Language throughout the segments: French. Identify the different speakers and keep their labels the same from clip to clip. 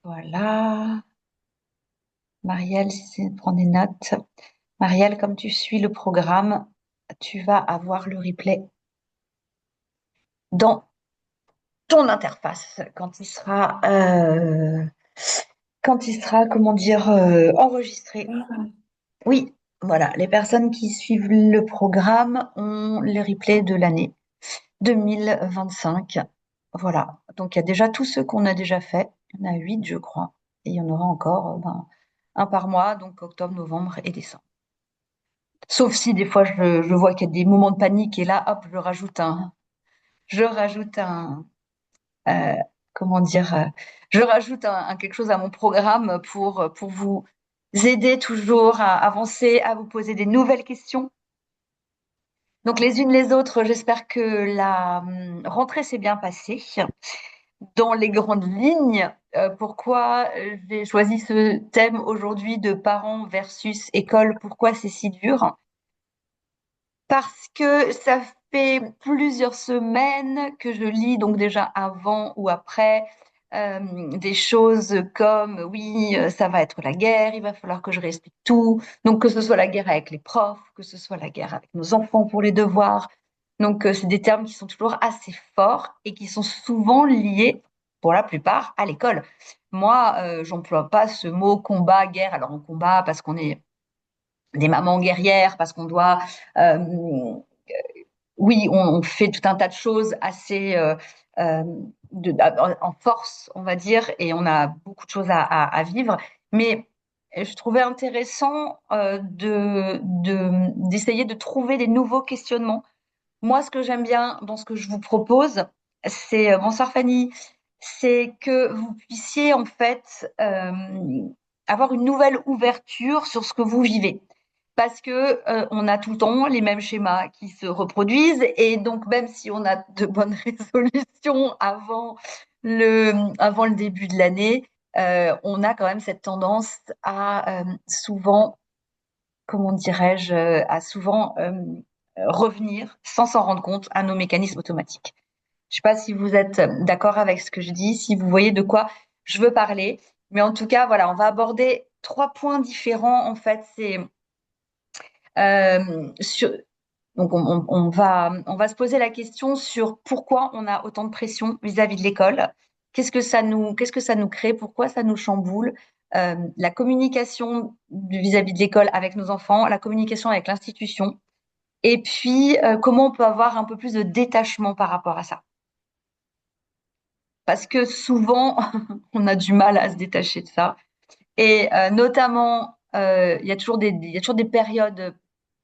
Speaker 1: Voilà. Marielle, si c'est prends des notes. Marielle, comme tu suis le programme, tu vas avoir le replay dans ton interface quand il sera, comment dire, enregistré. Oui, voilà. Les personnes qui suivent le programme ont le replay de l'année 2025. Voilà. Donc, il y a déjà tous ceux qu'on a déjà fait. Il y en a 8, je crois. Et il y en aura encore, un par mois, donc octobre, novembre et décembre. Sauf si des fois je vois qu'il y a des moments de panique et là, hop, je rajoute euh, comment dire, je rajoute quelque chose à mon programme pour vous aider toujours à avancer, à vous poser des nouvelles questions. Donc les unes les autres, j'espère que la rentrée s'est bien passée. Dans les grandes lignes, pourquoi j'ai choisi ce thème aujourd'hui de parents versus école, pourquoi c'est si dur? Parce que ça fait plusieurs semaines que je lis, donc déjà avant ou après, des choses comme oui, ça va être la guerre, il va falloir que je réexplique tout. Donc que ce soit la guerre avec les profs, que ce soit la guerre avec nos enfants pour les devoirs. Donc c'est des termes qui sont toujours assez forts et qui sont souvent liés, pour la plupart, à l'école. Moi, j'emploie pas ce mot combat, guerre. Alors on combat parce qu'on est des mamans guerrières, parce qu'on doit oui, on fait tout un tas de choses assez euh, en force, on va dire, et on a beaucoup de choses à vivre. Mais je trouvais intéressant d'essayer de trouver des nouveaux questionnements. Moi, ce que j'aime bien dans ce que je vous propose, c'est, bonsoir Fanny, c'est que vous puissiez en fait avoir une nouvelle ouverture sur ce que vous vivez. Parce que on a tout le temps les mêmes schémas qui se reproduisent et donc même si on a de bonnes résolutions avant le début de l'année, on a quand même cette tendance à souvent, comment dirais-je, à souvent revenir sans s'en rendre compte à nos mécanismes automatiques. Je ne sais pas si vous êtes d'accord avec ce que je dis, si vous voyez de quoi je veux parler, mais en tout cas, voilà, on va aborder trois points différents. En fait, c'est sur, donc on va se poser la question sur pourquoi on a autant de pression vis-à-vis de l'école. Qu'est-ce que ça nous crée? Pourquoi ça nous chamboule? La communication vis-à-vis de l'école avec nos enfants, la communication avec l'institution, et puis comment on peut avoir un peu plus de détachement par rapport à ça. Parce que souvent, on a du mal à se détacher de ça. Et notamment, il y a toujours des périodes.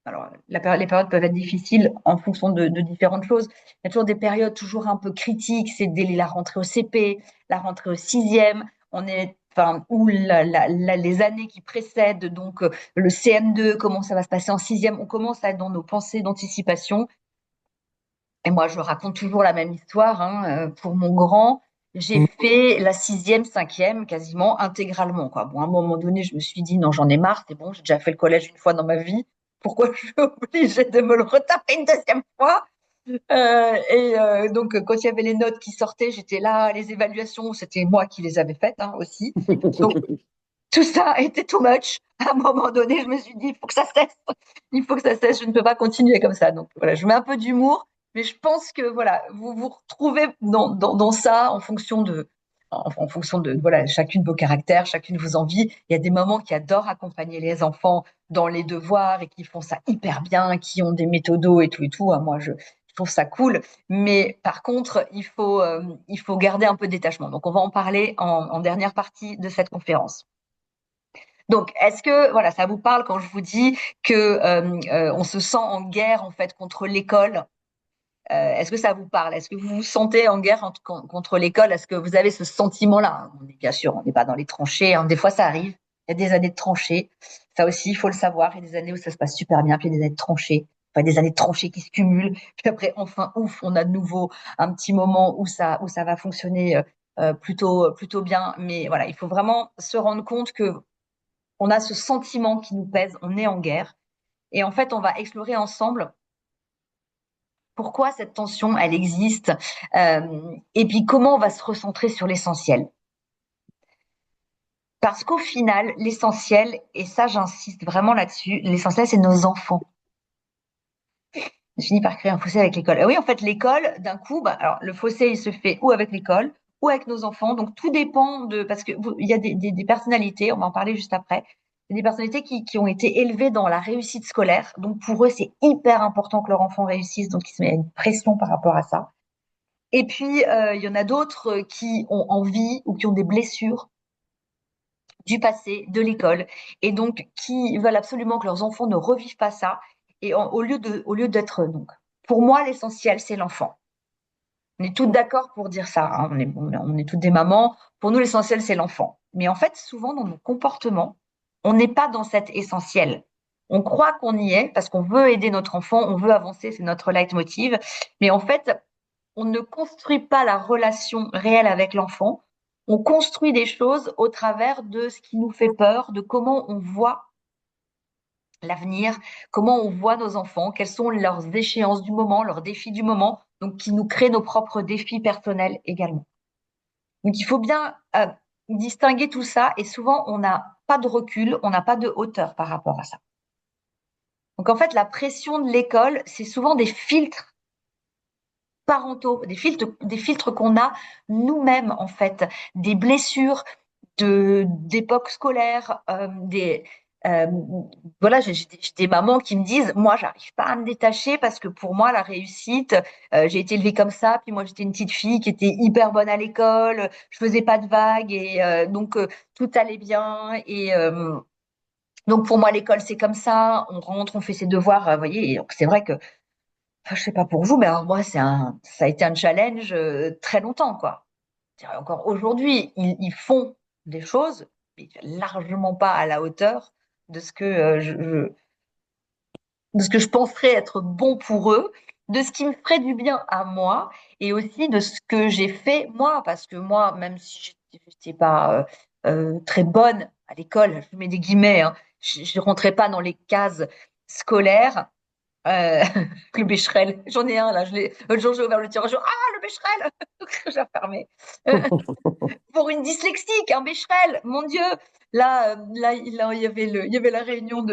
Speaker 1: Alors, les périodes peuvent être difficiles en fonction de différentes choses. Il y a toujours des périodes toujours un peu critiques. C'est dès la rentrée au CP, la rentrée au sixième. Enfin, ou les années qui précèdent, donc le CM2, comment ça va se passer en sixième. On commence à être dans nos pensées d'anticipation. Et moi, je raconte toujours la même histoire, hein. Pour mon grand, j'ai fait la sixième, cinquième quasiment intégralement, quoi. Bon, à un moment donné, je me suis dit, non, j'en ai marre, c'est bon, j'ai déjà fait le collège une fois dans ma vie. Pourquoi je suis obligée de me le retaper une deuxième fois? Donc, quand il y avait les notes qui sortaient, j'étais là, les évaluations, c'était moi qui les avais faites, hein, aussi. Donc, tout ça était too much. À un moment donné, je me suis dit, il faut que ça cesse. Il faut que ça cesse. Je ne peux pas continuer comme ça. Donc voilà, je mets un peu d'humour, mais je pense que voilà, vous vous retrouvez dans ça en fonction de voilà, chacune de vos caractères, chacune de vos envies. Il y a des mamans qui adorent accompagner les enfants dans les devoirs et qui font ça hyper bien, qui ont des méthodos et tout et tout. Moi, je trouve ça cool. Mais par contre, il faut garder un peu de détachement. Donc, on va en parler en dernière partie de cette conférence. Donc, est-ce que voilà, ça vous parle quand je vous dis que on se sent en guerre en fait contre l'école? Est-ce que ça vous parle? Est-ce que vous vous sentez en guerre contre l'école? Est-ce que vous avez ce sentiment-là? Bien sûr, on n'est pas dans les tranchées, hein. Des fois, ça arrive. Il y a des années de tranchées. Ça aussi, il faut le savoir. Il y a des années où ça se passe super bien, puis il y a des années de tranchées. Enfin, des années de tranchées qui se cumulent. Puis après, enfin, ouf, on a de nouveau un petit moment où ça va fonctionner plutôt bien. Mais voilà, il faut vraiment se rendre compte que on a ce sentiment qui nous pèse, on est en guerre. Et en fait, on va explorer ensemble pourquoi cette tension, elle existe, et puis comment on va se recentrer sur l'essentiel. Parce qu'au final, l'essentiel, et ça j'insiste vraiment là-dessus, l'essentiel c'est nos enfants. Je finis par créer un fossé avec l'école. Et oui, en fait, l'école, d'un coup, bah, alors le fossé, il se fait ou avec l'école, ou avec nos enfants. Donc tout dépend de, parce que il y a des personnalités, on va en parler juste après, des personnalités qui ont été élevées dans la réussite scolaire. Donc pour eux, c'est hyper important que leur enfant réussisse, donc ils se mettent une pression par rapport à ça. Et puis, il y en a d'autres qui ont envie ou qui ont des blessures du passé, de l'école, et donc qui veulent absolument que leurs enfants ne revivent pas ça. Et au lieu d'être donc, pour moi, l'essentiel, c'est l'enfant. On est toutes d'accord pour dire ça, hein. On est toutes des mamans. Pour nous, l'essentiel, c'est l'enfant. Mais en fait, souvent, dans nos comportements, on n'est pas dans cet essentiel. On croit qu'on y est parce qu'on veut aider notre enfant, on veut avancer, c'est notre leitmotiv. Mais en fait, on ne construit pas la relation réelle avec l'enfant. On construit des choses au travers de ce qui nous fait peur, de comment on voit l'avenir, comment on voit nos enfants, quelles sont leurs échéances du moment, leurs défis du moment, donc qui nous créent nos propres défis personnels également. Donc il faut bien distinguer tout ça et souvent on n'a pas de recul, on n'a pas de hauteur par rapport à ça. Donc en fait, la pression de l'école, c'est souvent des filtres parentaux, des filtres qu'on a nous-mêmes en fait, des blessures d'époque scolaire, euh, voilà, j'ai des mamans qui me disent, moi, j'arrive pas à me détacher parce que pour moi, la réussite, j'ai été élevée comme ça, puis moi, j'étais une petite fille qui était hyper bonne à l'école, je faisais pas de vagues et donc tout allait bien et donc pour moi, l'école, c'est comme ça, on rentre, on fait ses devoirs, vous voyez, et donc c'est vrai que enfin, je sais pas pour vous, mais alors moi, ça a été un challenge très longtemps, quoi. Encore aujourd'hui, ils font des choses, mais largement pas à la hauteur de ce que de ce que je penserais être bon pour eux, de ce qui me ferait du bien à moi, et aussi de ce que j'ai fait moi, parce que moi, même si j'étais pas très bonne à l'école, je mets des guillemets, hein, je rentrais pas dans les cases scolaires. Euh, le Becherel, j'en ai un là, l'autre jour j'ai ouvert le tirage, ah le Becherel, j'ai fermé. Pour une dyslexique, un Becherel, mon Dieu. Là, il y avait la réunion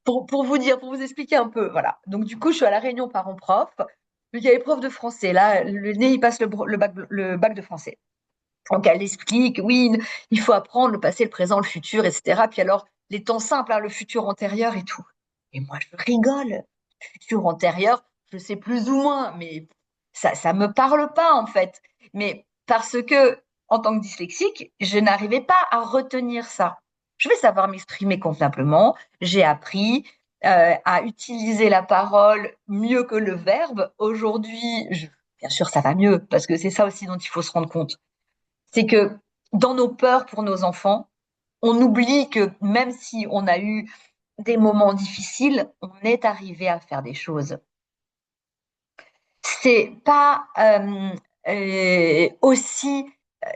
Speaker 1: pour vous dire, pour vous expliquer un peu, voilà. Donc du coup, je suis à la réunion parents-prof. Il y a les profs de français. Là, le nez, il passe le bac de français. Donc elle explique, oui, il faut apprendre le passé, le présent, le futur, etc. Puis alors, les temps simples, hein, le futur antérieur et tout. Et moi, je rigole. Futur antérieur, je sais plus ou moins, mais ça me parle pas en fait. Mais parce que, en tant que dyslexique, je n'arrivais pas à retenir ça. Je vais savoir m'exprimer convenablement. J'ai appris à utiliser la parole mieux que le verbe. Aujourd'hui, bien sûr, ça va mieux parce que c'est ça aussi dont il faut se rendre compte. C'est que dans nos peurs pour nos enfants, on oublie que même si on a eu des moments difficiles, on est arrivé à faire des choses. C'est pas aussi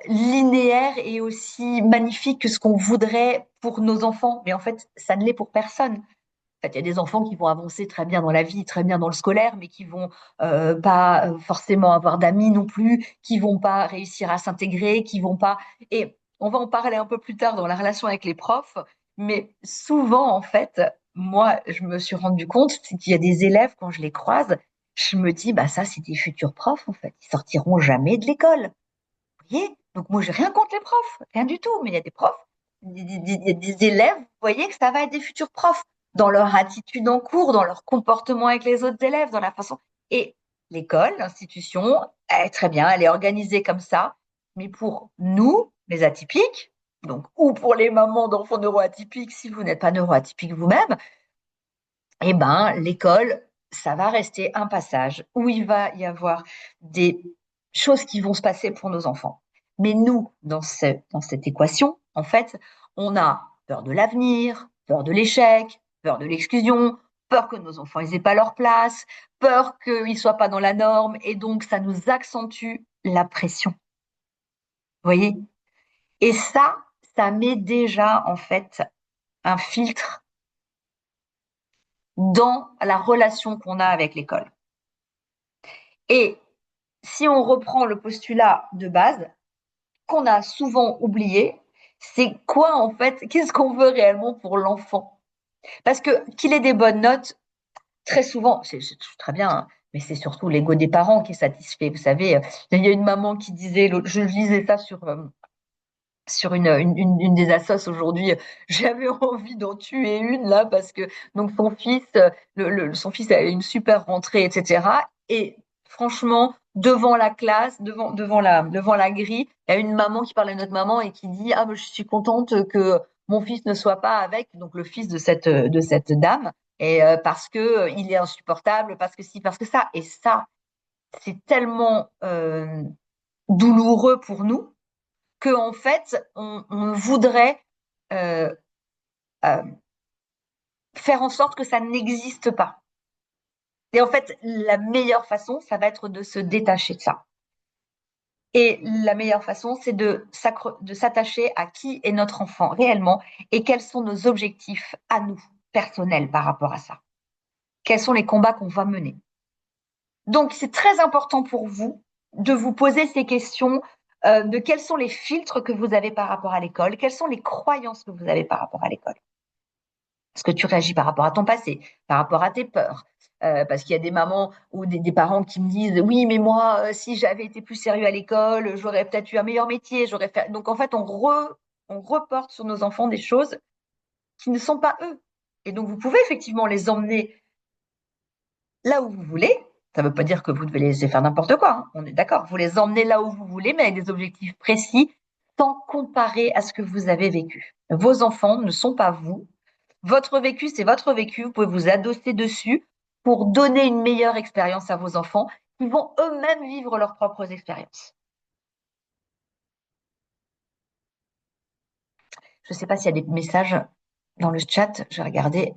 Speaker 1: linéaire et aussi magnifique que ce qu'on voudrait pour nos enfants, mais en fait, ça ne l'est pour personne. En fait, il y a des enfants qui vont avancer très bien dans la vie, très bien dans le scolaire, mais qui vont pas forcément avoir d'amis non plus, qui vont pas réussir à s'intégrer, qui vont pas. Et on va en parler un peu plus tard dans la relation avec les profs, mais souvent, en fait, moi, je me suis rendu compte qu'il y a des élèves, quand je les croise, je me dis, bah ça, c'est des futurs profs, en fait. Ils sortiront jamais de l'école. Vous voyez? Donc moi, j'ai rien contre les profs, rien du tout, mais il y a des profs, des élèves, vous voyez que ça va être des futurs profs dans leur attitude en cours, dans leur comportement avec les autres élèves, dans la façon. Et l'école, l'institution, elle est très bien, elle est organisée comme ça, mais pour nous, les atypiques, donc ou pour les mamans d'enfants neuroatypiques, si vous n'êtes pas neuroatypique vous-même, eh ben l'école, ça va rester un passage où il va y avoir des choses qui vont se passer pour nos enfants. Mais nous, dans cette équation, en fait, on a peur de l'avenir, peur de l'échec, peur de l'exclusion, peur que nos enfants n'aient pas leur place, peur qu'ils ne soient pas dans la norme, et donc ça nous accentue la pression. Vous voyez? Et ça met déjà en fait un filtre dans la relation qu'on a avec l'école. Et si on reprend le postulat de base, qu'on a souvent oublié, C'est quoi en fait? Qu'est-ce qu'on veut réellement pour l'enfant? Parce que qu'il ait des bonnes notes, très souvent, c'est très bien, hein, mais c'est surtout l'ego des parents qui est satisfait. Vous savez, il y a une maman qui disait, je lisais ça sur une des assos aujourd'hui, j'avais envie d'en tuer une là parce que donc son fils, son fils a eu une super rentrée, etc. Et franchement, devant la classe, devant la grille, il y a une maman qui parle à notre maman et qui dit: ah, mais je suis contente que mon fils ne soit pas avec, donc le fils de cette dame, et parce que il est insupportable, parce que si, parce que ça, et ça, c'est tellement douloureux pour nous que en fait, on voudrait euh, euh, faire en sorte que ça n'existe pas. Et en fait, la meilleure façon, ça va être de se détacher de ça. Et la meilleure façon, c'est de s'attacher à qui est notre enfant réellement et quels sont nos objectifs à nous, personnels, par rapport à ça. Quels sont les combats qu'on va mener. Donc, c'est très important pour vous de vous poser ces questions de quels sont les filtres que vous avez par rapport à l'école, quelles sont les croyances que vous avez par rapport à l'école. Est-ce que tu réagis par rapport à ton passé, par rapport à tes peurs? Parce qu'il y a des mamans ou des parents qui me disent oui, mais moi, si j'avais été plus sérieux à l'école, j'aurais peut-être eu un meilleur métier. J'aurais fait... Donc en fait, on reporte sur nos enfants des choses qui ne sont pas eux. Et donc vous pouvez effectivement les emmener là où vous voulez. Ça ne veut pas dire que vous devez les laisser faire n'importe quoi, hein. On est d'accord. Vous les emmenez là où vous voulez, mais avec des objectifs précis, sans comparer à ce que vous avez vécu. Vos enfants ne sont pas vous. Votre vécu, c'est votre vécu. Vous pouvez vous adosser dessus pour donner une meilleure expérience à vos enfants qui vont eux-mêmes vivre leurs propres expériences. Je ne sais pas s'il y a des messages dans le chat. Je vais regarder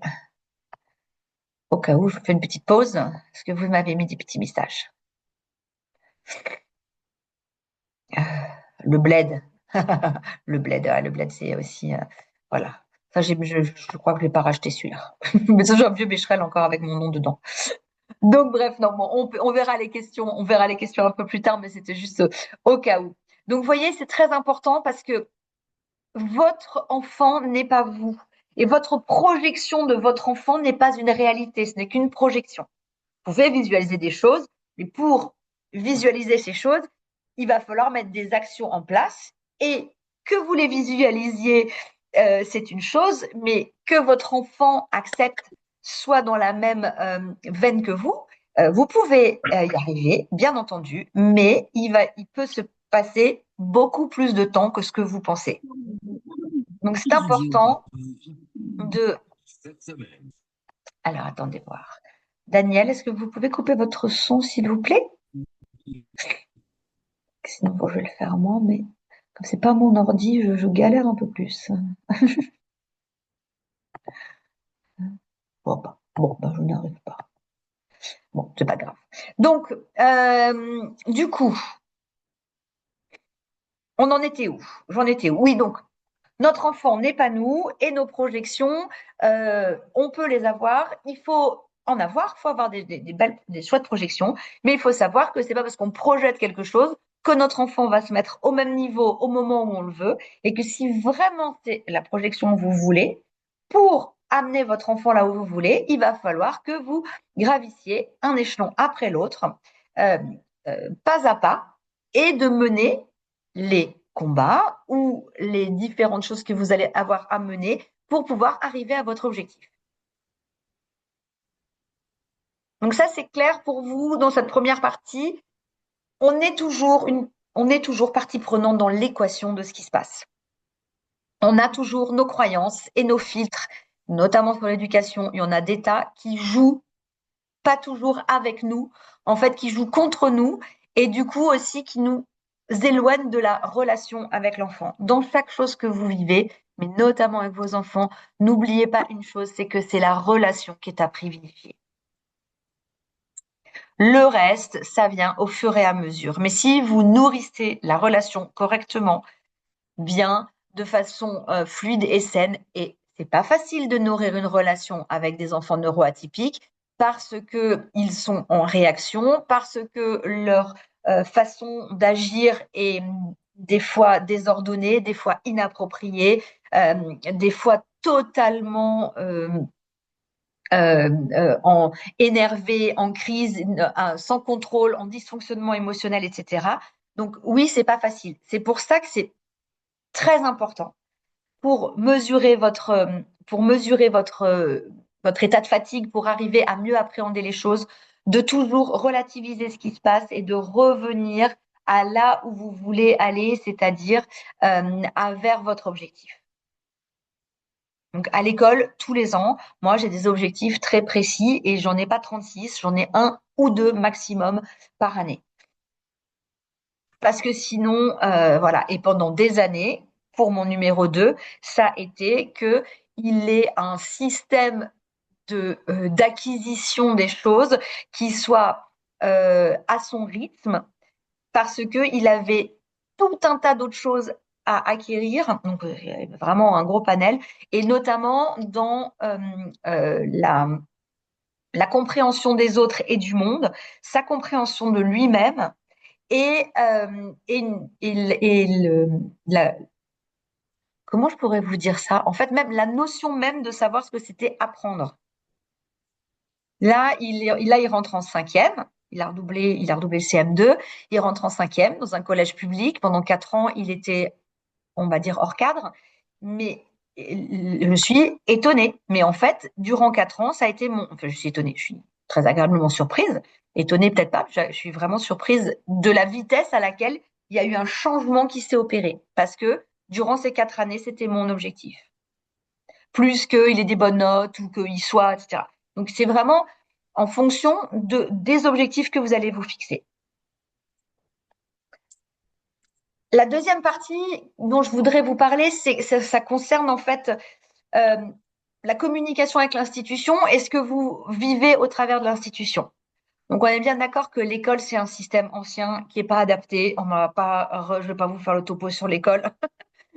Speaker 1: au cas où je fais une petite pause. Est-ce que vous m'avez mis des petits messages? Euh, le bled. Le bled, c'est aussi... voilà. Ça, je crois que je ne l'ai pas racheté celui-là. Mais ça, j'ai un vieux Becherel encore avec mon nom dedans. Donc bref, non, bon, on verra on verra les questions un peu plus tard, mais c'était juste au cas où. Donc vous voyez, c'est très important parce que votre enfant n'est pas vous. Et votre projection de votre enfant n'est pas une réalité, ce n'est qu'une projection. Vous pouvez visualiser des choses, mais pour visualiser ces choses, il va falloir mettre des actions en place. Et que vous les visualisiez, c'est une chose, mais que votre enfant accepte soit dans la même veine que vous, vous pouvez y arriver, bien entendu, mais il peut se passer beaucoup plus de temps que ce que vous pensez. Donc c'est important de... Alors attendez voir. Daniel, est-ce que vous pouvez couper votre son, s'il vous plaît? Sinon, bon, je vais le faire moi, mais comme c'est pas mon ordi, je galère un peu plus. Bon, je n'arrive pas. Bon, c'est pas grave. Donc, du coup, on en était où? J'en étais où? Oui, donc, notre enfant n'est pas nous et nos projections, on peut les avoir. Il faut en avoir, il faut avoir des chouettes projections, mais il faut savoir que c'est pas parce qu'on projette quelque chose que notre enfant va se mettre au même niveau au moment où on le veut, et que si vraiment c'est la projection que vous voulez, pour amener votre enfant là où vous voulez, il va falloir que vous gravissiez un échelon après l'autre, euh, pas à pas, et de mener les combats ou les différentes choses que vous allez avoir à mener pour pouvoir arriver à votre objectif. Donc ça, c'est clair pour vous dans cette première partie. On est toujours partie prenante dans l'équation de ce qui se passe. On a toujours nos croyances et nos filtres, notamment sur l'éducation. Il y en a des tas qui jouent pas toujours avec nous, en fait, qui jouent contre nous et du coup aussi qui nous éloignent de la relation avec l'enfant. Dans chaque chose que vous vivez, mais notamment avec vos enfants, n'oubliez pas une chose, c'est que c'est la relation qui est à privilégier. Le reste, ça vient au fur et à mesure. Mais si vous nourrissez la relation correctement, bien, de façon fluide et saine, et c'est pas facile de nourrir une relation avec des enfants neuroatypiques parce que ils sont en réaction, parce que leur façon d'agir est des fois désordonnées, des fois inappropriées, des fois totalement en énervé, en crise, sans contrôle, en dysfonctionnement émotionnel, etc. Donc oui, c'est pas facile. C'est pour ça que c'est très important pour mesurer votre état de fatigue, pour arriver à mieux appréhender les choses, de toujours relativiser ce qui se passe et de revenir à là où vous voulez aller, c'est-à-dire vers votre objectif. Donc à l'école, tous les ans, moi j'ai des objectifs très précis et j'en ai pas 36, j'en ai un ou deux maximum par année. Parce que sinon, voilà, et pendant des années, pour mon numéro 2, ça a été que il est un système d'acquisition des choses qui soit à son rythme, parce que il avait tout un tas d'autres choses à acquérir, donc vraiment un gros panel, et notamment dans la compréhension des autres et du monde, sa compréhension de lui-même et comment je pourrais vous dire ça? En fait, même la notion même de savoir ce que c'était apprendre. Là, il rentre en cinquième. Il a redoublé le CM2. Il rentre en cinquième dans un collège public. Pendant 4 ans, il était, on va dire, hors cadre. Mais je suis étonnée. Mais en fait, durant 4 ans, ça a été enfin, je suis étonnée. Je suis très agréablement surprise. Étonnée, peut-être pas. Je suis vraiment surprise de la vitesse à laquelle il y a eu un changement qui s'est opéré. Parce que durant ces 4 années, c'était mon objectif. Plus qu'il ait des bonnes notes ou qu'il soit, etc. Donc, c'est vraiment en fonction des objectifs que vous allez vous fixer. La deuxième partie dont je voudrais vous parler, ça concerne en fait euh, la communication avec l'institution et ce que vous vivez au travers de l'institution. Donc, on est bien d'accord que l'école, c'est un système ancien qui n'est pas adapté. Je ne vais pas vous faire le topo sur l'école.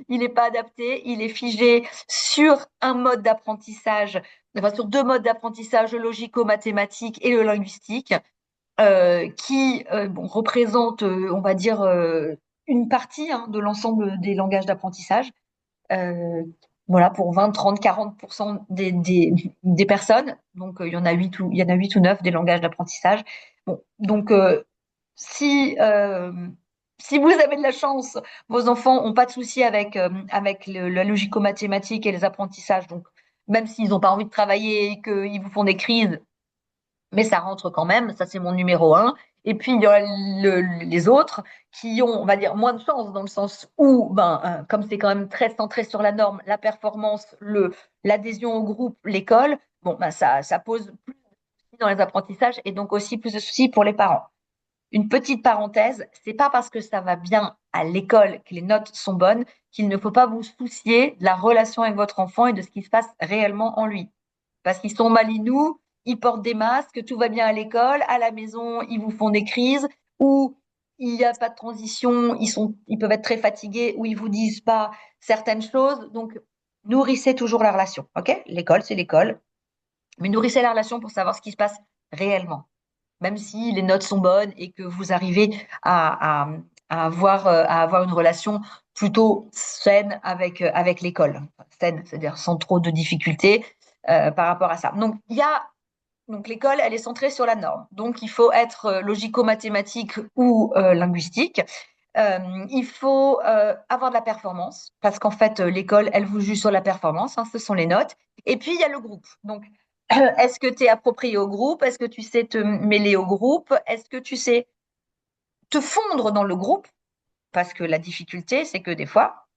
Speaker 1: Il n'est pas adapté, il est figé sur un mode d'apprentissage, enfin sur deux modes d'apprentissage, le logico-mathématique et le linguistique, qui représentent, on va dire, une partie de l'ensemble des langages d'apprentissage. Euh, voilà, pour 20, 30, 40% des personnes. Donc, il y en a 8 ou 9 des langages d'apprentissage. Bon, donc, si vous avez de la chance, vos enfants n'ont pas de souci avec la logico-mathématique et les apprentissages. Donc, même s'ils n'ont pas envie de travailler et qu'ils vous font des crises, mais ça rentre quand même. Ça, c'est mon numéro 1. Et puis, il y a les autres qui ont, on va dire, moins de chance dans le sens où, comme c'est quand même très centré sur la norme, la performance, l'adhésion au groupe, l'école, bon, ça pose plus de soucis dans les apprentissages et donc aussi plus de soucis pour les parents. Une petite parenthèse, c'est pas parce que ça va bien à l'école, que les notes sont bonnes, qu'il ne faut pas vous soucier de la relation avec votre enfant et de ce qui se passe réellement en lui. Parce qu'ils sont malinous, ils portent des masques, tout va bien à l'école, à la maison, ils vous font des crises, ou il n'y a pas de transition, ils peuvent être très fatigués, ou ils vous disent pas certaines choses. Donc, nourrissez toujours la relation, ok? L'école, c'est l'école, mais nourrissez la relation pour savoir ce qui se passe réellement même si les notes sont bonnes et que vous arrivez à avoir une relation plutôt saine avec l'école. Saine, c'est-à-dire sans trop de difficultés par rapport à ça. Donc l'école, elle est centrée sur la norme. Donc il faut être logico-mathématique ou linguistique. Il faut avoir de la performance parce qu'en fait, l'école, elle vous juge sur la performance, ce sont les notes. Et puis, il y a le groupe. Donc, est-ce que tu es approprié au groupe? Est-ce que tu sais te mêler au groupe? Est-ce que tu sais te fondre dans le groupe? Parce que la difficulté, c'est que des fois,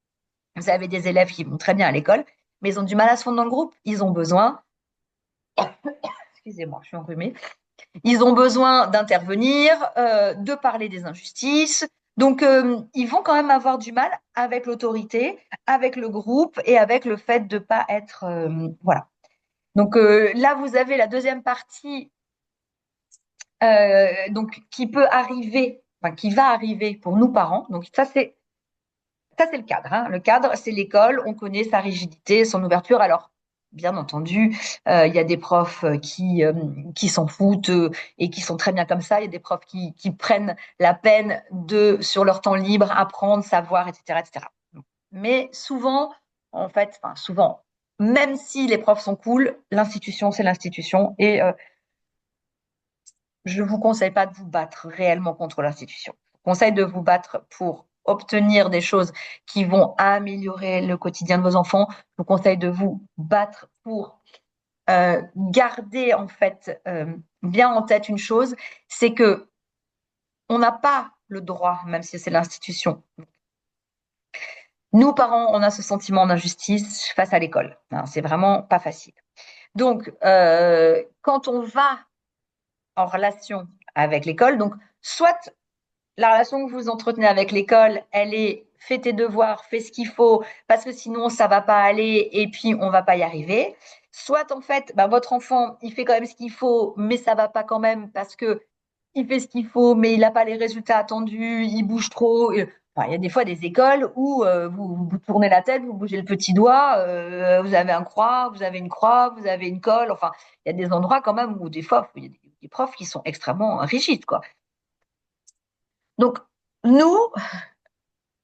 Speaker 1: vous avez des élèves qui vont très bien à l'école, mais ils ont du mal à se fondre dans le groupe. Ils ont besoin, excusez-moi, je suis enrhumée, ils ont besoin d'intervenir, de parler des injustices. Donc, ils vont quand même avoir du mal avec l'autorité, avec le groupe et avec le fait de ne pas être. Voilà. Donc là, vous avez la deuxième partie donc, qui peut arriver, enfin, qui va arriver pour nous parents. Donc, ça, c'est le cadre. Le cadre, c'est l'école. On connaît sa rigidité, son ouverture. Alors, Bien entendu, il y a des profs qui s'en foutent et qui sont très bien comme ça. Il y a des profs qui prennent la peine de, sur leur temps libre, apprendre, savoir, etc., etc. Mais souvent, en fait, enfin souvent, même si les profs sont cool, l'institution, c'est l'institution. Et je ne vous conseille pas de vous battre réellement contre l'institution. Je vous conseille de vous battre pour obtenir des choses qui vont améliorer le quotidien de vos enfants. Je vous conseille de vous battre pour garder en fait bien en tête une chose, c'est que on n'a pas le droit, même si c'est l'institution. Nous, parents, on a ce sentiment d'injustice face à l'école. Hein, c'est vraiment pas facile. Donc, quand on va en relation avec l'école, donc soit la relation que vous entretenez avec l'école, elle est fais tes devoirs, fais ce qu'il faut, parce que sinon ça va pas aller et puis on va pas y arriver. Soit en fait, bah, votre enfant, il fait quand même ce qu'il faut, mais ça va pas quand même parce que il fait ce qu'il faut, mais il n'a pas les résultats attendus, il bouge trop. Enfin, il y a des fois des écoles où vous tournez la tête, vous bougez le petit doigt, vous avez un croix, vous avez une croix, vous avez une colle. Enfin, il y a des endroits quand même où des fois, il y a des profs qui sont extrêmement rigides, quoi. Donc, nous,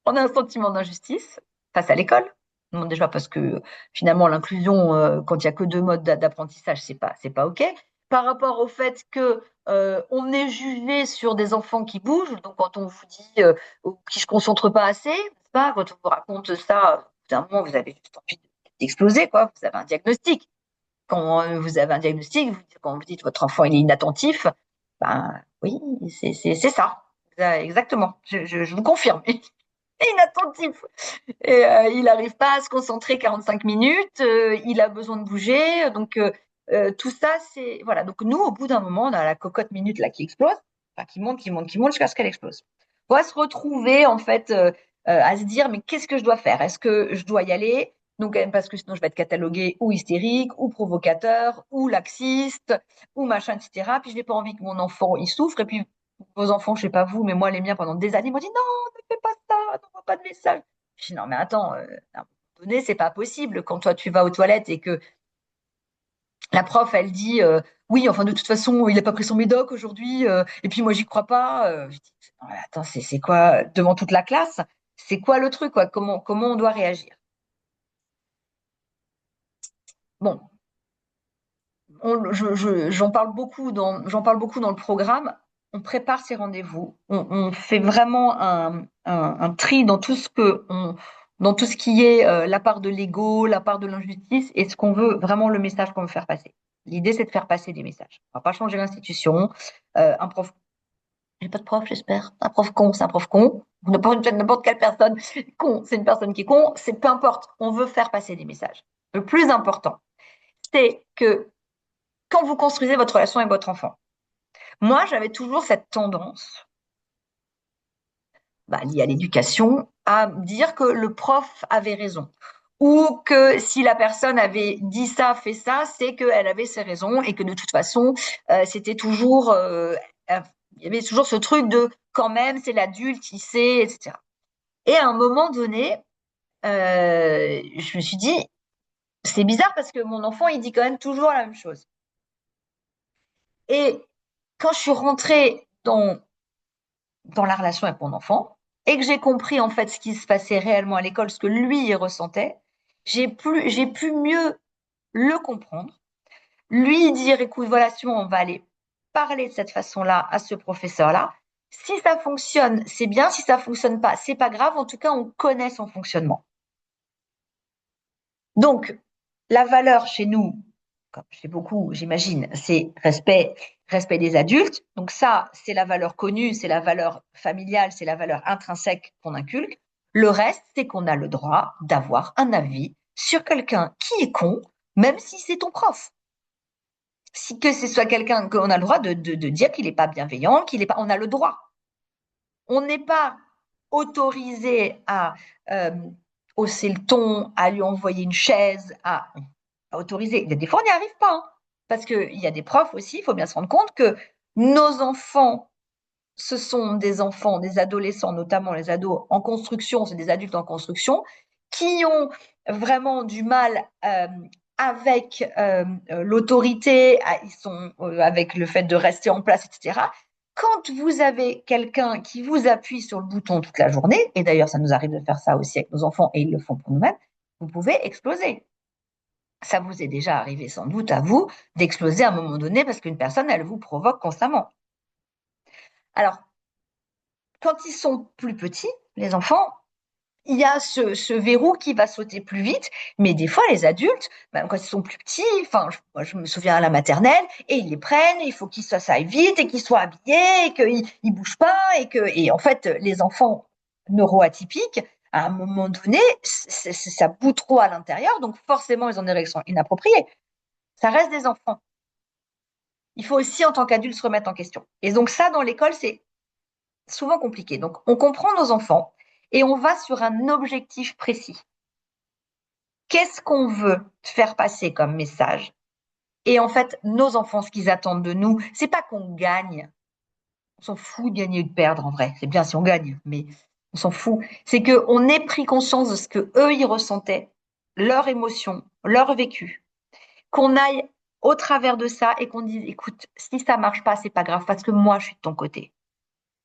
Speaker 1: on a un sentiment d'injustice face à l'école. Bon, déjà parce que finalement l'inclusion, quand il y a que deux modes d'apprentissage, c'est pas OK. Par rapport au fait que on est jugé sur des enfants qui bougent, donc quand on vous dit qui se concentrent pas assez, n'est-ce pas, quand on vous raconte ça, d'un moment vous avez juste envie d'exploser, quoi. Vous avez un diagnostic. Quand vous avez un diagnostic, quand vous dites votre enfant il est inattentif, ben oui, c'est ça. Exactement. Je vous confirme. Inattentif. Et il n'arrive pas à se concentrer 45 minutes, il a besoin de bouger. Donc, tout ça, c'est. Voilà. Donc, nous, au bout d'un moment, on a la cocotte minute là qui explose, enfin, qui monte, qui monte, qui monte jusqu'à ce qu'elle explose. On va se retrouver, en fait, à se dire mais qu'est-ce que je dois faire? Est-ce que je dois y aller? Donc, parce que sinon, je vais être catalogué ou hystérique, ou provocateur, ou laxiste, ou machin, etc. Puis, je n'ai pas envie que mon enfant il souffre. Et puis, vos enfants, je sais pas vous, mais moi, les miens, pendant des années, m'ont dit non, ne fais pas ça, n'envoie pas de message. Je dis non, mais attends, à un moment donné, c'est pas possible. Quand toi, tu vas aux toilettes et que la prof, elle dit oui, enfin, de toute façon, il n'a pas pris son médoc aujourd'hui, et puis moi, j'y crois pas. Je dis non, mais attends, c'est quoi, devant toute la classe, c'est quoi le truc, quoi? Comment on doit réagir? Bon, j'en parle beaucoup dans le programme. On prépare ces rendez-vous. On fait vraiment un tri dans dans tout ce qui est la part de l'ego, la part de l'injustice et ce qu'on veut, vraiment le message qu'on veut faire passer. L'idée, c'est de faire passer des messages. On va pas changer l'institution. Un prof, j'ai pas de prof, j'espère. Un prof con, c'est un prof con. N'importe quelle personne con, c'est une personne qui est con. C'est peu importe. On veut faire passer des messages. Le plus important, c'est que quand vous construisez votre relation avec votre enfant. Moi, j'avais toujours cette tendance, liée à l'éducation, à dire que le prof avait raison. Ou que si la personne avait dit ça, fait ça, c'est qu'elle avait ses raisons et que de toute façon, c'était toujours, il y avait toujours ce truc de quand même, c'est l'adulte, il sait, etc. Et à un moment donné, je me suis dit, c'est bizarre parce que mon enfant, il dit quand même toujours la même chose. Et quand je suis rentrée dans la relation avec mon enfant et que j'ai compris en fait ce qui se passait réellement à l'école, ce que lui il ressentait, j'ai pu mieux le comprendre, lui dire écoute voilà si on va aller parler de cette façon-là à ce professeur-là. Si ça fonctionne, c'est bien. Si ça fonctionne pas, c'est pas grave. En tout cas, on connaît son fonctionnement. Donc, la valeur chez nous, comme chez beaucoup, j'imagine, c'est respect des adultes. Donc ça, c'est la valeur connue, c'est la valeur familiale, c'est la valeur intrinsèque qu'on inculque. Le reste, c'est qu'on a le droit d'avoir un avis sur quelqu'un qui est con, même si c'est ton prof. Si que ce soit quelqu'un qu'on a le droit de dire qu'il n'est pas bienveillant, qu'il est pas, on a le droit. On n'est pas autorisé à hausser le ton, à lui envoyer une chaise, à autoriser. Des fois, on n'y arrive pas. Hein, parce qu'il y a des profs aussi, il faut bien se rendre compte que nos enfants, ce sont des enfants, des adolescents, notamment les ados en construction, c'est des adultes en construction, qui ont vraiment du mal avec l'autorité, ils sont avec le fait de rester en place, etc. Quand vous avez quelqu'un qui vous appuie sur le bouton toute la journée, et d'ailleurs ça nous arrive de faire ça aussi avec nos enfants et ils le font pour nous-mêmes, vous pouvez exploser. Ça vous est déjà arrivé sans doute à vous d'exploser à un moment donné parce qu'une personne, elle vous provoque constamment. Alors, quand ils sont plus petits, les enfants, il y a ce verrou qui va sauter plus vite, mais des fois, les adultes, même quand ils sont plus petits, enfin, moi, je me souviens à la maternelle, et ils les prennent, et il faut qu'ils ça aille vite, et qu'ils soient habillés, et qu'ils ne bougent pas, et en fait, les enfants neuroatypiques, à un moment donné, ça bout trop à l'intérieur, donc forcément, ils ont des réactions inappropriées. Ça reste des enfants. Il faut aussi, en tant qu'adulte, se remettre en question. Et donc ça, dans l'école, c'est souvent compliqué. Donc, on comprend nos enfants et on va sur un objectif précis. Qu'est-ce qu'on veut faire passer comme message? Et en fait, nos enfants, ce qu'ils attendent de nous, c'est pas qu'on gagne. On s'en fout de gagner ou de perdre, en vrai. C'est bien si on gagne, mais on s'en fout. C'est qu'on ait pris conscience de ce que eux, ils ressentaient, leurs émotions, leur vécu. Qu'on aille au travers de ça et qu'on dise, écoute, si ça marche pas, c'est pas grave, parce que moi, je suis de ton côté.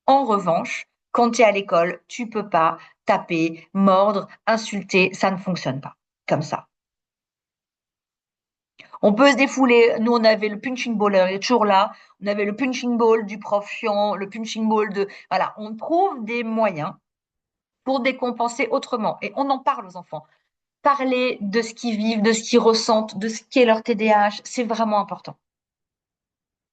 Speaker 1: En revanche, quand tu es à l'école, tu peux pas taper, mordre, insulter, ça ne fonctionne pas comme ça. On peut se défouler. Nous, on avait le punching ball, il est toujours là. On avait le punching ball du prof chiant, le punching ball de. Voilà, on trouve des moyens pour décompenser autrement. Et on en parle aux enfants. Parler de ce qu'ils vivent, de ce qu'ils ressentent, de ce qu'est leur TDAH, c'est vraiment important.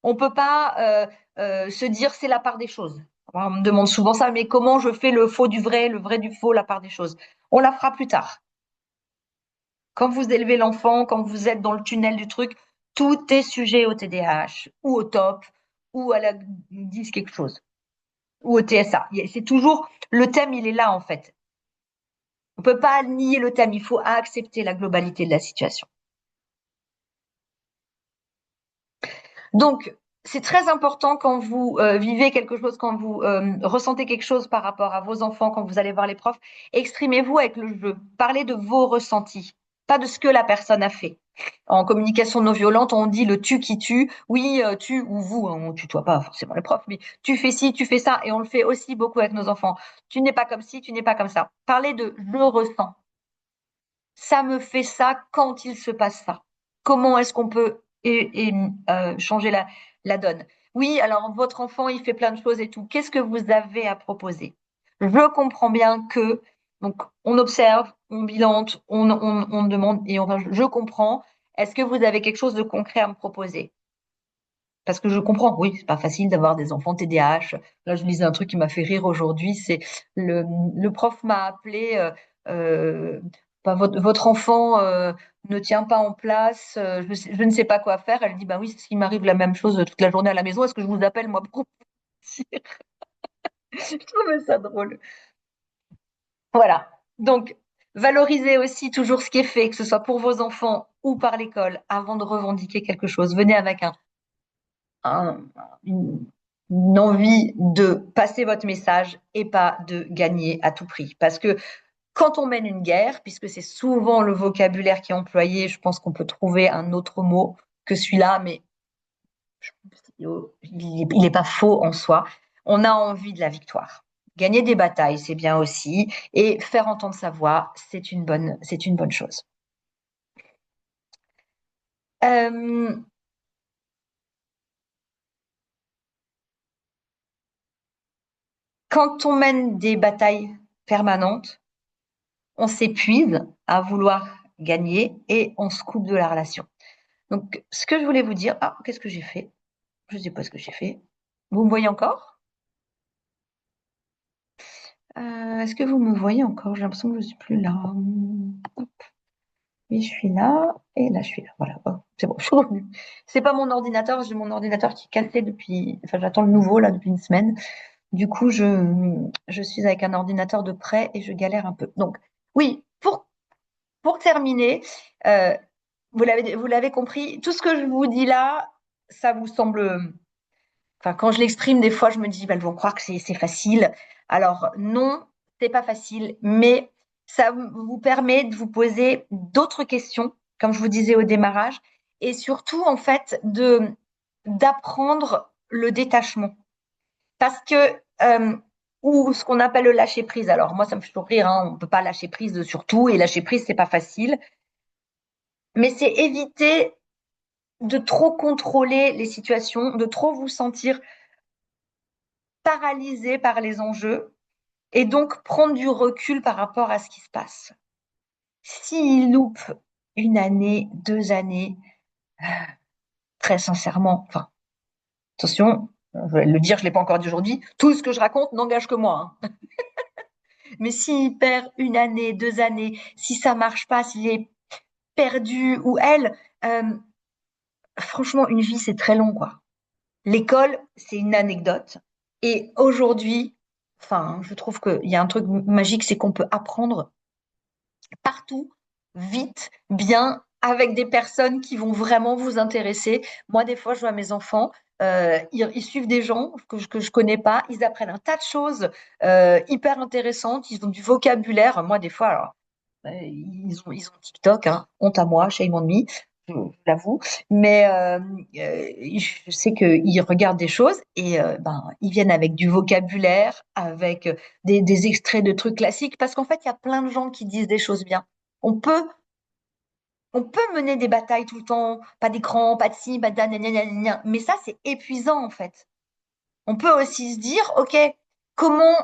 Speaker 1: On ne peut pas se dire c'est la part des choses. On me demande souvent ça, mais comment je fais le faux du vrai, le vrai du faux, la part des choses? On la fera plus tard. Quand vous élevez l'enfant, quand vous êtes dans le tunnel du truc, tout est sujet au TDAH ou au TOP ou à la 10 quelque chose ou au TSA. C'est toujours le thème, il est là en fait. On ne peut pas nier le thème, il faut accepter la globalité de la situation. Donc, c'est très important quand vous vivez quelque chose, quand vous ressentez quelque chose par rapport à vos enfants, quand vous allez voir les profs, exprimez-vous avec le jeu. Parlez de vos ressentis, pas de ce que la personne a fait. En communication non violente, on dit le tu qui tue. Oui, tu ou vous, hein, on tutoie pas forcément les profs, mais tu fais ci, tu fais ça, et on le fait aussi beaucoup avec nos enfants. Tu n'es pas comme ci, tu n'es pas comme ça. Parlez de je ressens. Ça me fait ça quand il se passe ça. Comment est-ce qu'on peut changer la donne? Oui, alors votre enfant, il fait plein de choses et tout. Qu'est-ce que vous avez à proposer? Je comprends bien que, donc, on observe, on bilante, on demande et je comprends. Est-ce que vous avez quelque chose de concret à me proposer? Parce que je comprends, oui, c'est pas facile d'avoir des enfants TDAH. Là, je lisais un truc qui m'a fait rire aujourd'hui, c'est le prof m'a appelé, euh, bah, votre enfant ne tient pas en place, je ne sais pas quoi faire. Elle dit, bah oui, c'est ce qui m'arrive la même chose toute la journée à la maison. Est-ce que je vous appelle moi pour vous dire? Je trouvais ça drôle. Voilà. Donc, valorisez aussi toujours ce qui est fait, que ce soit pour vos enfants ou par l'école, avant de revendiquer quelque chose. Venez avec un- une, une envie de passer votre message et pas de gagner à tout prix. Parce que quand on mène une guerre, puisque c'est souvent le vocabulaire qui est employé, je pense qu'on peut trouver un autre mot que celui-là, mais il n'est pas faux en soi. On a envie de la victoire. Gagner des batailles, c'est bien aussi, et faire entendre sa voix, c'est une bonne chose. Euh, Quand on mène des batailles permanentes, on s'épuise à vouloir gagner et on se coupe de la relation. Donc, ce que je voulais vous dire, ah, qu'est-ce que j'ai fait? Je ne sais pas ce que j'ai fait. Vous me voyez encore? Est-ce que vous me voyez encore? J'ai l'impression que je ne suis plus là. Hop. Oui, je suis là et là, je suis là. Voilà, oh, c'est bon, je suis revenue. C'est pas mon ordinateur, j'ai mon ordinateur qui est cassé depuis. Enfin, j'attends le nouveau là depuis une semaine. Du coup, je suis avec un ordinateur de près et je galère un peu. Donc, oui, pour terminer, euh, vous l'avez compris, tout ce que je vous dis là, ça vous semble. Enfin, quand je l'exprime, des fois, je me dis, bah, elles vont croire que c'est facile. Alors, non, c'est pas facile, mais ça vous permet de vous poser d'autres questions comme je vous disais au démarrage, et surtout, en fait, d'apprendre le détachement. Parce que, ou ce qu'on appelle le lâcher prise. Alors, moi, ça me fait toujours rire, hein, on ne peut pas lâcher prise sur tout, et lâcher prise, c'est pas facile. Mais c'est éviter de trop contrôler les situations, de trop vous sentir paralysé par les enjeux, et donc prendre du recul par rapport à ce qui se passe. S'il loupe une année, 2 années, très sincèrement, enfin, attention, je vais le dire, je ne l'ai pas encore dit aujourd'hui, tout ce que je raconte n'engage que moi, hein. Mais s'il perd une année, 2 années, si ça marche pas, s'il est perdu ou elle, euh, franchement, une vie, c'est très long, quoi. L'école, c'est une anecdote. Et aujourd'hui, enfin, je trouve qu'il y a un truc magique, c'est qu'on peut apprendre partout, vite, bien, avec des personnes qui vont vraiment vous intéresser. Moi, des fois, je vois mes enfants, ils suivent des gens que je connais pas, ils apprennent un tas de choses hyper intéressantes, ils ont du vocabulaire. Moi, des fois, alors, ils ont TikTok, hein, honte à moi, shame on me, je l'avoue, mais je sais qu'ils regardent des choses et ben, ils viennent avec du vocabulaire, avec des extraits de trucs classiques, parce qu'en fait, il y a plein de gens qui disent des choses bien. On peut, on peut mener des batailles tout le temps, pas d'écran, pas de ci, pas de da, gna, gna, gna, gna, mais ça, c'est épuisant en fait. On peut aussi se dire, OK, comment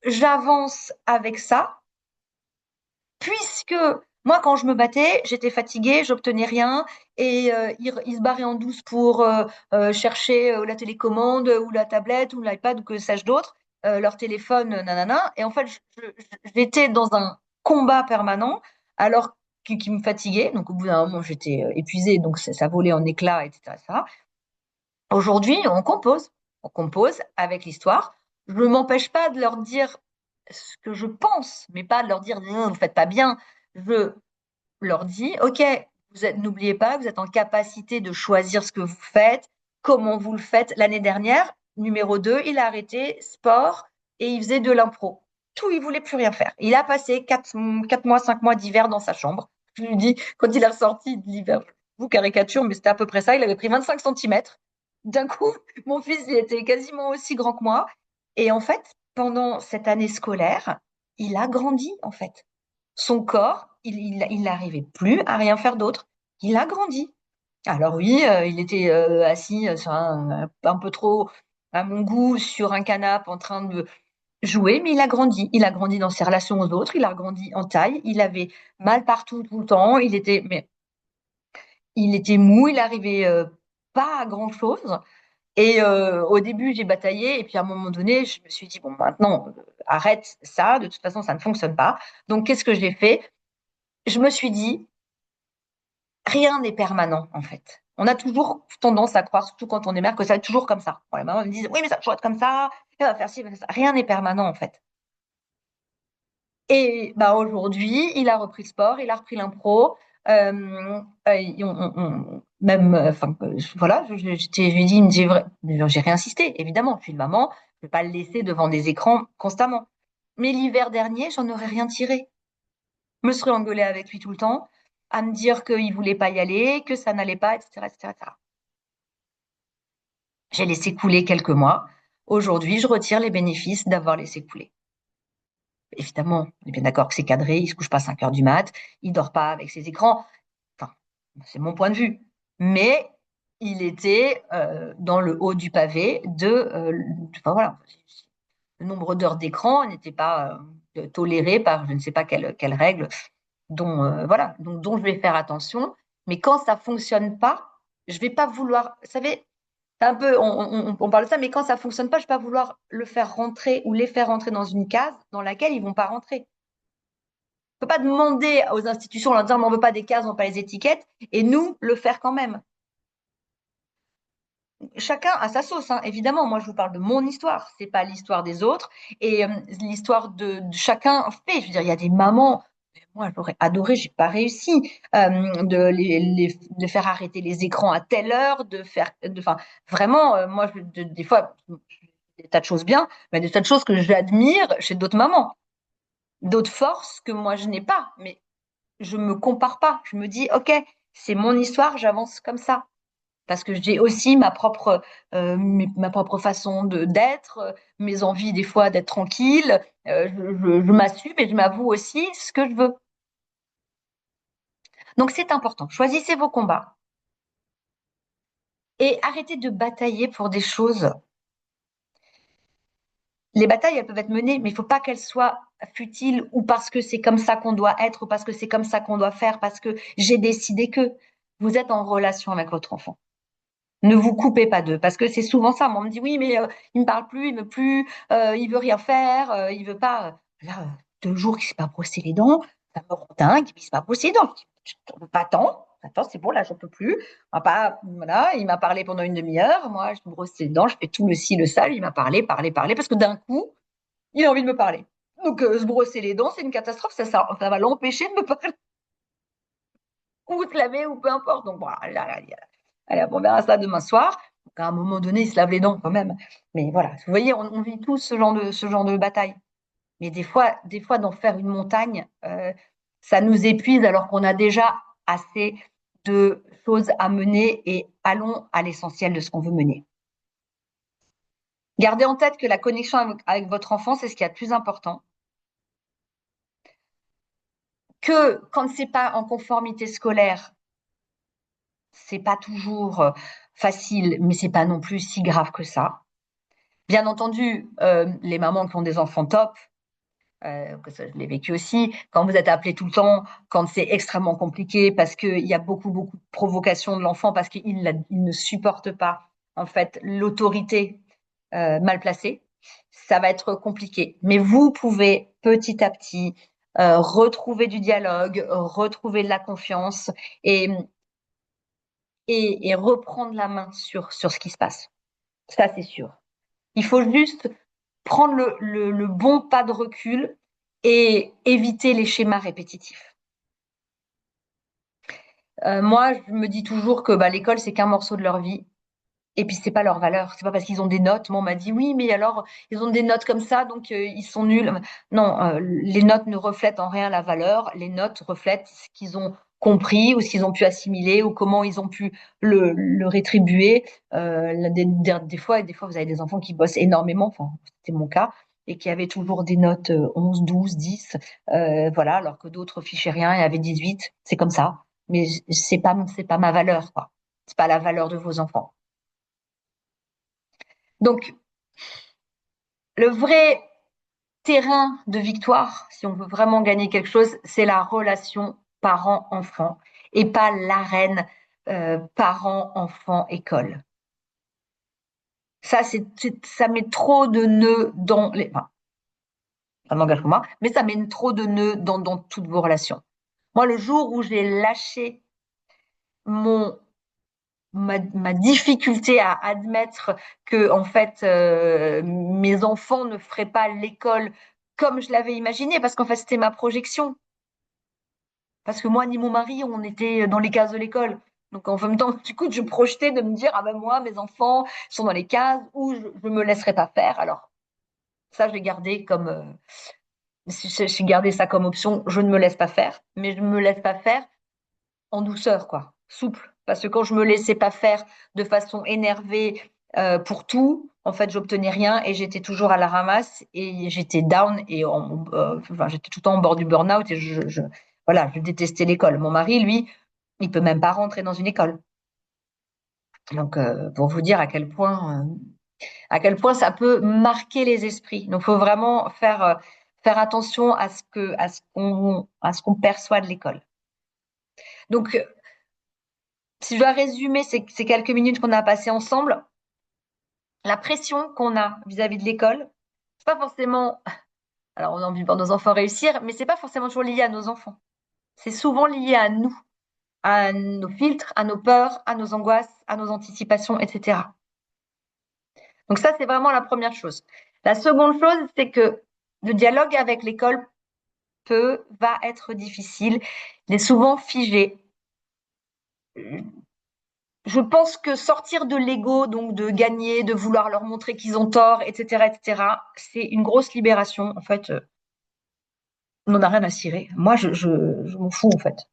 Speaker 1: j'avance avec ça, puisque moi, quand je me battais, j'étais fatiguée, j'obtenais rien, et ils se barraient en douce pour chercher la télécommande ou la tablette ou l'iPad ou que sais-je d'autre, leur téléphone, nanana. Et en fait, j'étais dans un combat permanent, alors qui me fatiguait. Donc, au bout d'un moment, j'étais épuisée, donc ça volait en éclats, etc., etc. Aujourd'hui, on compose avec l'histoire. Je ne m'empêche pas de leur dire ce que je pense, mais pas de leur dire vous faites pas bien. Je leur dis ok, n'oubliez pas, vous êtes en capacité de choisir ce que vous faites, comment vous le faites. L'année dernière, numéro 2, il a arrêté sport et il faisait de l'impro. Tout, il voulait plus rien faire. Il a passé 4 mois, 5 mois d'hiver dans sa chambre. Je lui dis, quand il est ressorti de l'hiver, je vous caricature, mais c'était à peu près ça, il avait pris 25 centimètres. D'un coup, mon fils, il était quasiment aussi grand que moi. Et en fait, pendant cette année scolaire, il a grandi, en fait. Son corps, il n'arrivait plus à rien faire d'autre. Il a grandi. Alors oui, il était assis sur un peu trop, à mon goût, sur un canapé en train de jouer, mais il a grandi. Il a grandi dans ses relations aux autres, il a grandi en taille, il avait mal partout tout le temps, il était mou, il arrivait pas à grand-chose. Et au début, j'ai bataillé, et puis à un moment donné, je me suis dit, bon, maintenant, arrête ça, de toute façon, ça ne fonctionne pas. Donc, qu'est-ce que j'ai fait? Je me suis dit, rien n'est permanent, en fait. On a toujours tendance à croire, surtout quand on est mère, que ça va être toujours comme ça. Bon, les mamans me disent, oui, mais ça va toujours être comme ça, elle va faire ci, elle va faire ça. Rien n'est permanent, en fait. Et bah, aujourd'hui, il a repris le sport, il a repris l'impro. Même, enfin, voilà, je lui ai dit, j'ai réinsisté, évidemment, je suis une maman, je ne vais pas le laisser devant des écrans constamment. Mais l'hiver dernier, j'en aurais rien tiré. Je me serais engueulée avec lui tout le temps, à me dire qu'il voulait pas y aller, que ça n'allait pas, etc., etc., etc. J'ai laissé couler quelques mois. Aujourd'hui, je retire les bénéfices d'avoir laissé couler. Évidemment, on est bien d'accord que c'est cadré, il se couche pas à 5 heures du mat, il dort pas avec ses écrans. Enfin, c'est mon point de vue. Mais il était dans le haut du pavé enfin, voilà, le nombre d'heures d'écran n'était pas toléré par je ne sais pas quelle règle dont, voilà, dont je vais faire attention. Mais quand ça fonctionne pas, je vais pas vouloir. Vous savez, c'est un peu, on parle de ça, mais quand ça fonctionne pas, je vais pas vouloir le faire rentrer ou les faire rentrer dans une case dans laquelle ils vont pas rentrer. On peut pas demander aux institutions en leur disant, mais on veut pas des cases, on veut pas les étiquettes, et nous le faire quand même. Chacun a sa sauce, hein. Évidemment. Moi, je vous parle de mon histoire, c'est pas l'histoire des autres, et l'histoire de chacun fait. Je veux dire, il y a des mamans. Moi, j'aurais adoré, j'ai pas réussi de faire arrêter les écrans à telle heure, enfin, vraiment, moi, des fois, des tas de choses bien, mais des tas de choses que j'admire chez d'autres mamans, d'autres forces que moi je n'ai pas. Mais je me compare pas. Je me dis, OK, c'est mon histoire, j'avance comme ça. Parce que j'ai aussi ma propre façon d'être, mes envies des fois d'être tranquille. Je m'assume et je m'avoue aussi ce que je veux. Donc c'est important. Choisissez vos combats et arrêtez de batailler pour des choses. Les batailles, elles peuvent être menées, mais il ne faut pas qu'elles soient futiles ou parce que c'est comme ça qu'on doit être ou parce que c'est comme ça qu'on doit faire, parce que j'ai décidé que vous êtes en relation avec votre enfant. Ne vous coupez pas d'eux, parce que c'est souvent ça. Moi, on me dit oui, mais il me parle plus, il veut plus, il veut rien faire, il veut pas. Là, 2 jours qu'il s'est pas brossé les dents, ça me rend dingue. Il s'est pas brossé les dents. Pas tant, attends, c'est bon, là, j'en peux plus. On va pas, voilà, il m'a parlé pendant une demi-heure. Moi, je me brosse les dents, je fais tout le ci, le ça. Il m'a parlé, parce que d'un coup, il a envie de me parler. Donc, se brosser les dents, c'est une catastrophe. Ça va l'empêcher de me parler ou se laver ou peu importe. Donc, voilà, allez, on verra ça demain soir. Donc, à un moment donné, il se lave les dents quand même. Mais voilà, vous voyez, on vit tous ce genre de bataille. Mais des fois d'en faire une montagne, ça nous épuise alors qu'on a déjà assez de choses à mener et allons à l'essentiel de ce qu'on veut mener. Gardez en tête que la connexion avec votre enfant, c'est ce qui est le plus important. Que quand c'est pas en conformité scolaire, c'est pas toujours facile, mais c'est pas non plus si grave que ça. Bien entendu, les mamans qui ont des enfants top, que ça, je l'ai vécu aussi, quand vous êtes appelé tout le temps, quand c'est extrêmement compliqué parce qu'il y a beaucoup de provocation de l'enfant parce il ne supporte pas en fait l'autorité mal placée, ça va être compliqué. Mais vous pouvez petit à petit retrouver du dialogue, retrouver de la confiance et, et reprendre la main sur ce qui se passe. Ça, c'est sûr. Il faut juste prendre le bon pas de recul et éviter les schémas répétitifs. Moi, je me dis toujours que bah, l'école, c'est qu'un morceau de leur vie. Et puis, c'est pas leur valeur. C'est pas parce qu'ils ont des notes. Moi, on m'a dit oui, mais alors, ils ont des notes comme ça, donc ils sont nuls. Non, les notes ne reflètent en rien la valeur. Les notes reflètent ce qu'ils ont compris ou ce qu'ils ont pu assimiler ou comment ils ont pu le rétribuer. Des fois, vous avez des enfants qui bossent énormément. Enfin, c'était mon cas et qui avaient toujours des notes 11, 12, 10. Voilà, alors que d'autres fichaient rien et avaient 18. C'est comme ça. Mais c'est pas ma valeur, quoi. C'est pas la valeur de vos enfants. Donc, le vrai terrain de victoire, si on veut vraiment gagner quelque chose, c'est la relation parent-enfant et pas l'arène parent-enfant-école. Ça met trop de nœuds dans les. Enfin, ça m'engage pour moi, mais ça met trop de nœuds dans toutes vos relations. Moi, le jour où j'ai lâché mon ma difficulté à admettre que en fait mes enfants ne feraient pas l'école comme je l'avais imaginé parce qu'en fait c'était ma projection parce que moi ni mon mari on était dans les cases de l'école donc en même temps du coup je projetais de me dire ah ben moi mes enfants sont dans les cases où je me laisserai pas faire alors ça j'ai gardé comme j'ai gardé ça comme option je ne me laisse pas faire mais je ne me laisse pas faire en douceur, quoi, souple. Parce que quand je me laissais pas faire de façon énervée pour tout, en fait, j'obtenais rien et j'étais toujours à la ramasse et j'étais down et enfin, j'étais tout le temps au bord du burn-out et voilà, je détestais l'école. Mon mari, lui, il peut même pas rentrer dans une école. Donc, pour vous dire à quel point ça peut marquer les esprits. Donc, il faut vraiment faire attention à ce qu'on perçoit de l'école. Donc, si je dois résumer ces quelques minutes qu'on a passées ensemble, la pression qu'on a vis-à-vis de l'école, c'est pas forcément, alors on a envie de voir nos enfants réussir, mais c'est pas forcément toujours lié à nos enfants. C'est souvent lié à nous, à nos filtres, à nos peurs, à nos angoisses, à nos anticipations, etc. Donc ça, c'est vraiment la première chose. La seconde chose, c'est que le dialogue avec l'école va être difficile, il est souvent figé. Je pense que sortir de l'ego, donc de gagner, de vouloir leur montrer qu'ils ont tort, etc., c'est une grosse libération. En fait, on n'en a rien à cirer. Moi, je m'en fous, en fait.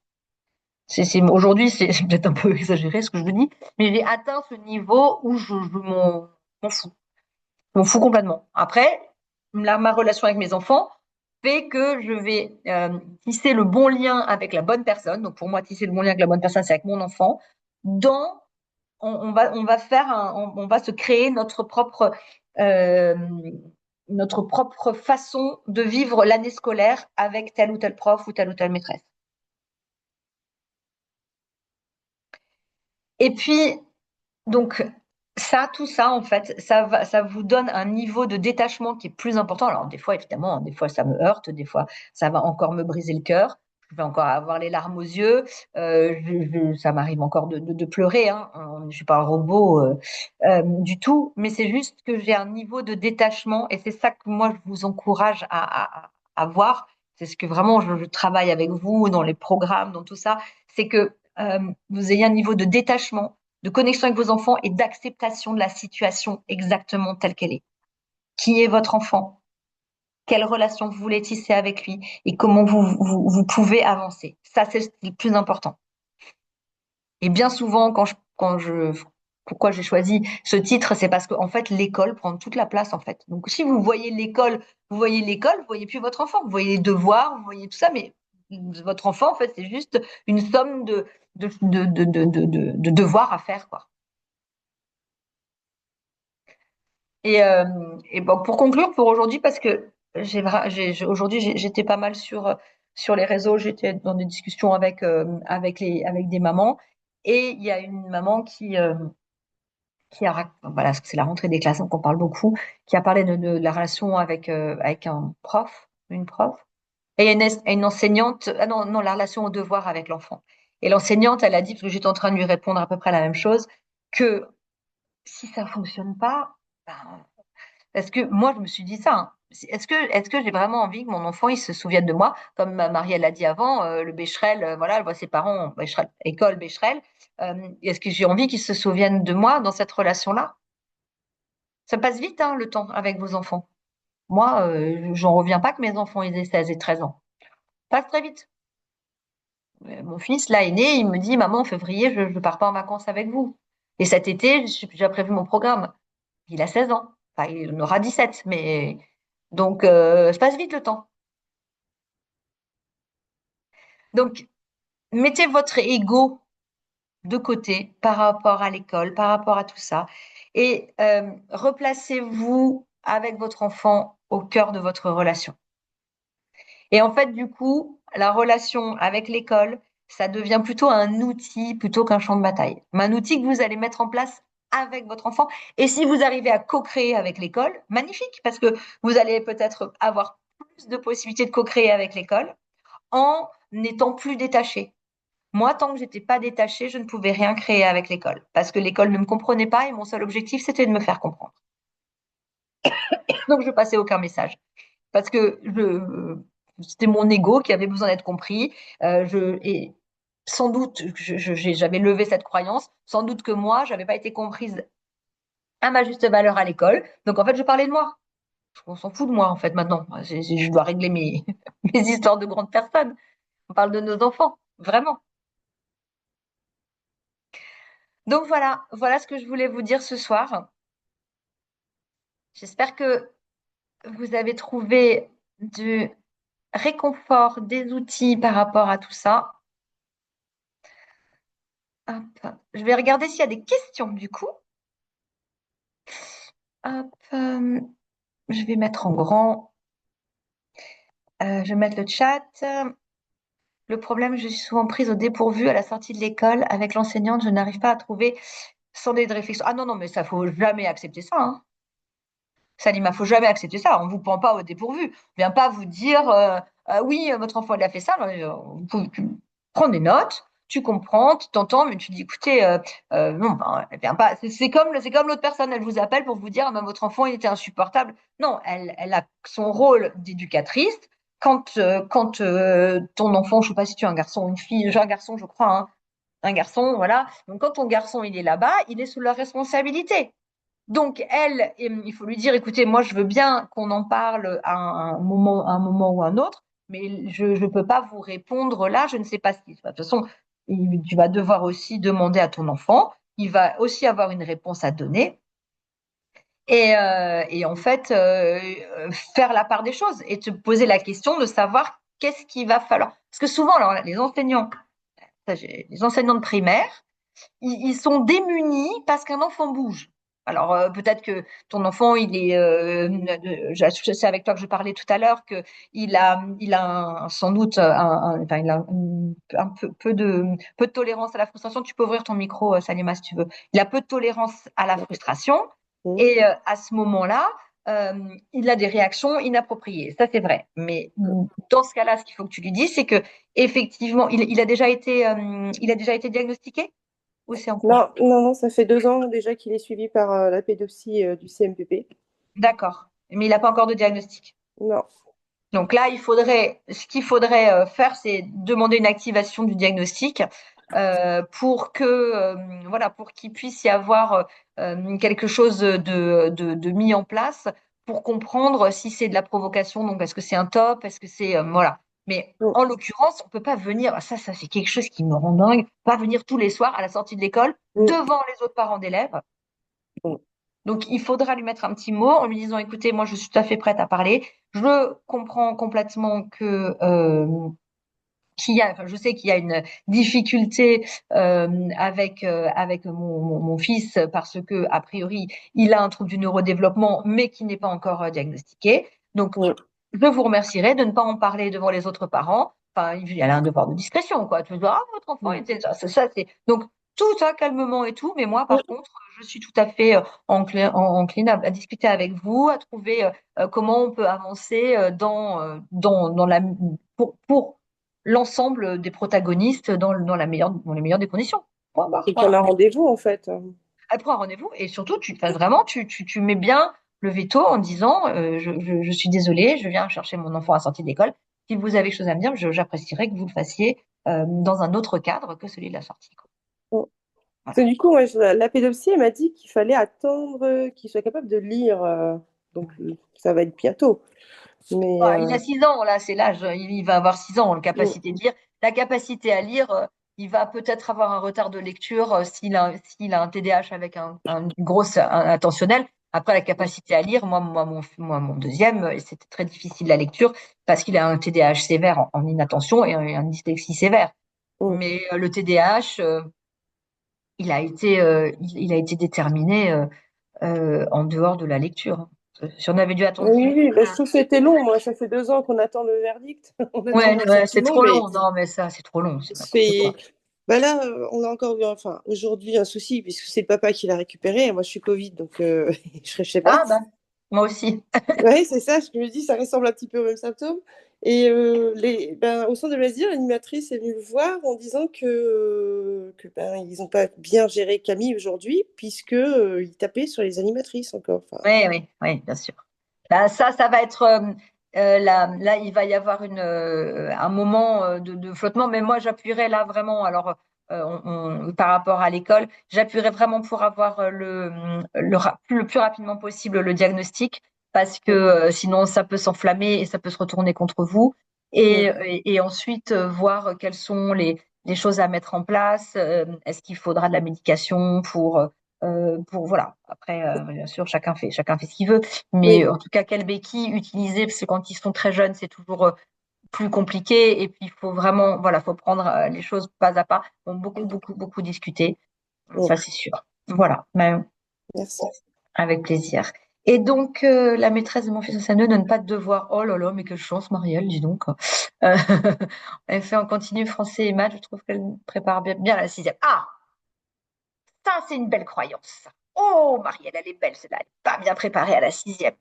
Speaker 1: Aujourd'hui, c'est peut-être un peu exagéré ce que je vous dis, mais j'ai atteint ce niveau où je m'en fous. Je m'en fous complètement. Après, ma relation avec mes enfants fait que je vais tisser le bon lien avec la bonne personne. Donc, pour moi, tisser le bon lien avec la bonne personne, c'est avec mon enfant. Dans, on va faire on va se créer euh, notre propre façon de vivre l'année scolaire avec tel ou tel prof ou telle maîtresse. Et puis, donc, tout ça, en fait, ça vous donne un niveau de détachement qui est plus important. Alors, des fois, évidemment, des fois, ça me heurte, des fois, ça va encore me briser le cœur. Je vais encore avoir les larmes aux yeux. Ça m'arrive encore de pleurer, hein. Je suis pas un robot du tout, mais c'est juste que j'ai un niveau de détachement et c'est ça que moi, je vous encourage à voir. C'est ce que vraiment je travaille avec vous dans les programmes, dans tout ça. C'est que vous ayez un niveau de détachement de connexion avec vos enfants et d'acceptation de la situation exactement telle qu'elle est. Qui est votre enfant? Quelle relation vous voulez tisser avec lui? Et comment vous pouvez avancer? Ça, c'est le plus important. Et bien souvent, pourquoi j'ai choisi ce titre, c'est parce qu'en fait, l'école prend toute la place, en fait. Donc, si vous voyez plus votre enfant, vous voyez les devoirs, vous voyez tout ça, mais votre enfant, en fait, c'est juste une somme de devoirs à faire, quoi. Et bon, pour conclure pour aujourd'hui, parce que aujourd'hui j'étais pas mal sur les réseaux, j'étais dans des discussions avec des mamans, et il y a une maman voilà, parce que c'est la rentrée des classes, donc on parle beaucoup, qui a parlé de la relation avec un prof, une prof, et il y a une enseignante, ah non, non, la relation au devoir avec l'enfant. Et l'enseignante, elle a dit, parce que j'étais en train de lui répondre à peu près la même chose, que si ça fonctionne pas, ben, parce que moi, je me suis dit ça, hein. Est-ce que j'ai vraiment envie que mon enfant, il se souvienne de moi? Comme Marielle l'a dit avant, le Becherel, voilà, elle voit ses parents, Becherel, école Becherel. Est-ce que j'ai envie qu'ils se souviennent de moi dans cette relation-là? Ça passe vite, hein, le temps avec vos enfants. Moi, j'en reviens pas que mes enfants ils aient 16 et 13 ans. Ça passe très vite. Mon fils, là, aîné, il me dit, maman, en février, je ne pars pas en vacances avec vous. Et cet été, j'ai déjà prévu mon programme. Il a 16 ans. Enfin, il en aura 17, mais donc ça passe vite le temps. Donc, mettez votre ego de côté par rapport à l'école, par rapport à tout ça, et replacez-vous avec votre enfant au cœur de votre relation. Et en fait, du coup, la relation avec l'école, ça devient plutôt un outil plutôt qu'un champ de bataille. Mais un outil que vous allez mettre en place avec votre enfant. Et si vous arrivez à co-créer avec l'école, magnifique, parce que vous allez peut-être avoir plus de possibilités de co-créer avec l'école en n'étant plus détaché. Moi, tant que j'étais pas détachée, je ne pouvais rien créer avec l'école parce que l'école ne me comprenait pas et mon seul objectif, c'était de me faire comprendre. Donc, je passais aucun message parce que c'était mon ego qui avait besoin d'être compris. Et sans doute, j'avais levé cette croyance. Sans doute que moi, j'avais pas été comprise à ma juste valeur à l'école. Donc, en fait, je parlais de moi. On s'en fout de moi, en fait, maintenant. Je dois régler mes histoires de grandes personnes. On parle de nos enfants, vraiment. Donc voilà ce que je voulais vous dire ce soir. J'espère que vous avez trouvé du réconfort, des outils par rapport à tout ça. Hop. Je vais regarder s'il y a des questions du coup. Hop. Je vais mettre en grand. Je vais mettre le chat. Le problème, je suis souvent prise au dépourvu à la sortie de l'école avec l'enseignante. Je n'arrive pas à trouver sans délai de réflexion. Ah non, non, mais ça, faut jamais accepter ça, hein. Salima, faut jamais accepter ça. On vous prend pas au dépourvu. On vient pas vous dire oui, votre enfant il a fait ça. Vous pouvez prendre des notes, tu comprends, tu t'entends, mais tu dis écoutez, non, ben, elle vient pas. C'est comme l'autre personne, elle vous appelle pour vous dire ah, ben, votre enfant il était insupportable. Non, elle a son rôle d'éducatrice. Quand ton enfant, je sais pas si tu es un garçon ou une fille, j'ai un garçon, je crois, hein, un garçon, voilà. Donc quand ton garçon il est là-bas, il est sous leur responsabilité. Donc, elle, il faut lui dire, écoutez, moi, je veux bien qu'on en parle à un moment ou un autre, mais je ne peux pas vous répondre là, je ne sais pas ce qui se passe. De toute façon, tu vas devoir aussi demander à ton enfant, il va aussi avoir une réponse à donner. Et en fait, faire la part des choses et te poser la question de savoir qu'est-ce qu'il va falloir. Parce que souvent, alors, les enseignants de primaire, ils sont démunis parce qu'un enfant bouge. Alors peut-être que ton enfant, c'est avec toi que je parlais tout à l'heure, que il a sans doute enfin, il a un peu de tolérance à la frustration. Tu peux ouvrir ton micro, Salima, si tu veux. Il a peu de tolérance à la frustration
Speaker 2: Mhm.
Speaker 1: et à ce moment-là, euh, il a des réactions inappropriées. Ça, c'est vrai. Mais dans ce cas-là, ce qu'il faut que tu lui dises, c'est que effectivement, il a déjà été diagnostiqué ou c'est en cours?
Speaker 2: Non, non, non, ça fait 2 ans déjà qu'il est suivi par la pédopsie du CMPP.
Speaker 1: D'accord. Mais il n'a pas encore de diagnostic.
Speaker 2: Non.
Speaker 1: Donc là, ce qu'il faudrait faire, c'est demander une activation du diagnostic pour que, voilà, pour qu'il puisse y avoir quelque chose de mis en place pour comprendre si c'est de la provocation. Donc, est-ce que c'est un top? Est-ce que c'est, voilà. Mais
Speaker 2: Mm,
Speaker 1: en l'occurrence, on peut pas venir, ça c'est quelque chose qui me rend dingue, pas venir tous les soirs à la sortie de l'école
Speaker 2: mm,
Speaker 1: devant les autres parents d'élèves.
Speaker 2: mm.
Speaker 1: Donc, il faudra lui mettre un petit mot en lui disant, écoutez, moi, je suis tout à fait prête à parler. Je comprends complètement enfin, je sais qu'il y a une difficulté avec mon fils parce que, a priori, il a un trouble du neurodéveloppement, mais qui n'est pas encore diagnostiqué. Donc,
Speaker 2: Mm.
Speaker 1: je vous remercierai de ne pas en parler devant les autres parents. Enfin, il y a un devoir de discrétion, quoi. Tu veux dire, ah, votre enfant,
Speaker 2: Mm.
Speaker 1: etc. Ça, c'est donc tout ça calmement et tout. Mais moi,
Speaker 2: Mm.
Speaker 1: par contre, je suis tout à fait encline à discuter avec vous, à trouver comment on peut avancer dans la pour l'ensemble des protagonistes dans les meilleures des conditions. Point barre.
Speaker 2: Et prendre
Speaker 1: Voilà.
Speaker 2: un rendez-vous, en fait.
Speaker 1: Elle prend un rendez-vous et surtout, enfin, vraiment, tu mets bien le veto en disant je suis désolée, je viens chercher mon enfant à sortie d'école. Si vous avez quelque chose à me dire, j'apprécierais que vous le fassiez dans un autre cadre que celui de la sortie, quoi.
Speaker 2: Mm.
Speaker 1: Voilà.
Speaker 2: Parce que du coup, moi, la pédopsie, elle m'a dit qu'il fallait attendre qu'il soit capable de lire. Donc, ça va être bientôt. Mais
Speaker 1: Ah, il a 6 ans, là, c'est l'âge, il va avoir 6 ans, la
Speaker 2: mm,
Speaker 1: capacité de lire. La capacité à lire, il va peut-être avoir un retard de lecture s'il a un TDAH avec une grosse attentionnelle. Après, la capacité à lire, mon deuxième, c'était très difficile la lecture parce qu'il a un TDAH sévère en inattention et un dyslexie sévère.
Speaker 2: mm.
Speaker 1: Mais le TDAH, il a été déterminé en dehors de la lecture, hein. Si on avait dû attendre
Speaker 2: Oui,
Speaker 1: 6
Speaker 2: oui,
Speaker 1: ans,
Speaker 2: bah, je trouve que c'était long. Moi, ça fait 2 ans qu'on attend le verdict. On attend le
Speaker 1: ouais, c'est
Speaker 2: châtiment,
Speaker 1: trop
Speaker 2: mais
Speaker 1: long. Non, mais ça, c'est trop long,
Speaker 2: on
Speaker 1: c'est
Speaker 2: se
Speaker 1: n'importe
Speaker 2: fait.
Speaker 1: quoi.
Speaker 2: Bah là, on a encore eu, enfin, aujourd'hui, un souci, puisque c'est le papa qui l'a récupéré. Et moi, je suis Covid, donc je serai chez moi.
Speaker 1: Ah, bah, moi aussi.
Speaker 2: Oui, c'est ça, je me dis, ça ressemble un petit peu aux mêmes symptômes. Et au centre de loisirs, l'animatrice est venue me voir en disant ils n'ont pas bien géré Camille aujourd'hui, puisque ils tapaient sur les animatrices encore. Enfin,
Speaker 1: Oui, oui, oui, bien sûr. Là, ça va être. Là, il va y avoir un moment de flottement, mais moi, j'appuierai là vraiment. Alors, par rapport à l'école, j'appuierai vraiment pour avoir le plus rapidement possible le diagnostic, parce que
Speaker 2: mm,
Speaker 1: sinon, ça peut s'enflammer et ça peut se retourner contre vous.
Speaker 2: mm,
Speaker 1: Et ensuite, voir quelles sont les choses à mettre en place. Est-ce qu'il faudra de la médication voilà. Après, bien sûr, chacun fait ce qu'il veut. Mais
Speaker 2: oui,
Speaker 1: en tout cas, quelle béquille utiliser? Parce que quand ils sont très jeunes, c'est toujours plus compliqué. Et puis, il faut vraiment, voilà, faut prendre les choses pas à pas. On beaucoup, beaucoup, beaucoup discuter.
Speaker 2: mm,
Speaker 1: Ça, c'est sûr. Voilà. Mais,
Speaker 2: merci.
Speaker 1: avec plaisir. Et donc, la maîtresse de mon fils Samuel ne donne pas de devoir. Oh là là, mais quelle chance, Marielle, dis donc. Euh, Elle fait en continu français et maths. Je trouve qu'elle prépare bien la sixième. Ah! Ça, c'est une belle croyance. Oh, Marielle, elle est belle, celle-là. Elle n'est pas bien préparée à la sixième.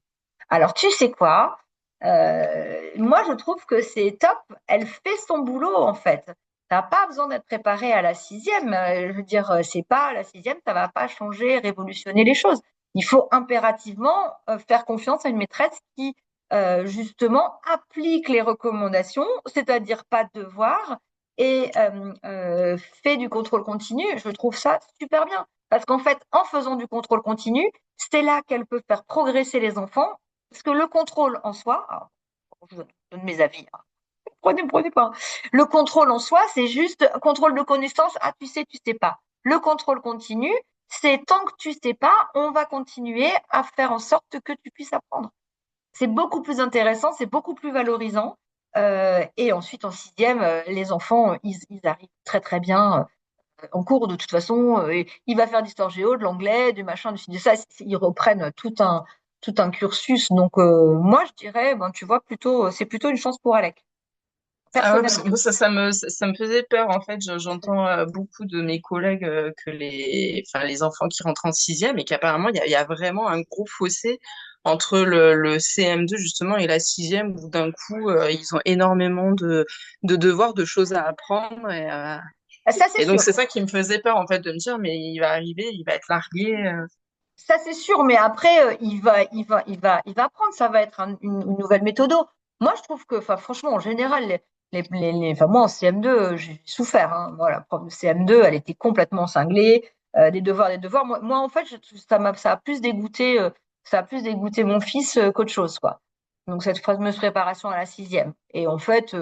Speaker 1: Alors, tu sais quoi? Moi, je trouve que c'est top. Elle fait son boulot, en fait. Tu n'as pas besoin d'être préparée à la sixième. Je veux dire, c'est pas la sixième, ça va pas changer, révolutionner les choses. Il faut impérativement faire confiance à une maîtresse qui, justement, applique les recommandations, c'est-à-dire pas de devoir, et fait du contrôle continu. Je trouve ça super bien. Parce qu'en fait, en faisant du contrôle continu, c'est là qu'elle peut faire progresser les enfants parce que le contrôle en soi, alors, je donne mes avis, hein. prenez pas. Le contrôle en soi, c'est juste contrôle de connaissance. Ah, tu sais pas. Le contrôle continu, c'est tant que tu sais pas, on va continuer à faire en sorte que tu puisses apprendre. C'est beaucoup plus intéressant, c'est beaucoup plus valorisant. Et ensuite, en sixième, les enfants, ils arrivent très très bien en cours de toute façon. Il va faire d'histoire géo, de l'anglais, du machin, du ci, du ça. Ils reprennent tout un cursus. Donc, moi, je dirais, ben, tu vois, plutôt, c'est plutôt une chance pour Alec,
Speaker 3: Ah ouais, parce que
Speaker 1: personnellement.
Speaker 3: moi, ça me faisait peur en fait. J'entends beaucoup de mes collègues que les enfants qui rentrent en sixième et qu'apparemment il y a vraiment un gros fossé entre le CM2 justement et la sixième où d'un coup ils ont énormément de devoirs, de choses à apprendre
Speaker 1: Ça, c'est
Speaker 3: et donc
Speaker 1: sûr.
Speaker 3: c'est ça qui me faisait peur en fait de me dire mais il va arriver, il va être largué.
Speaker 1: Ça, c'est sûr, mais après, il va apprendre. Ça va être une nouvelle méthode. Moi, je trouve que, enfin, franchement, en général, enfin, moi, en CM2, j'ai souffert. Hein. Moi, la prof de CM2, elle était complètement cinglée. Des devoirs, des devoirs. En fait, ça a plus dégoûté, ça a plus dégoûté mon fils qu'autre chose, quoi. Donc, cette fameuse préparation à la sixième. Et en fait,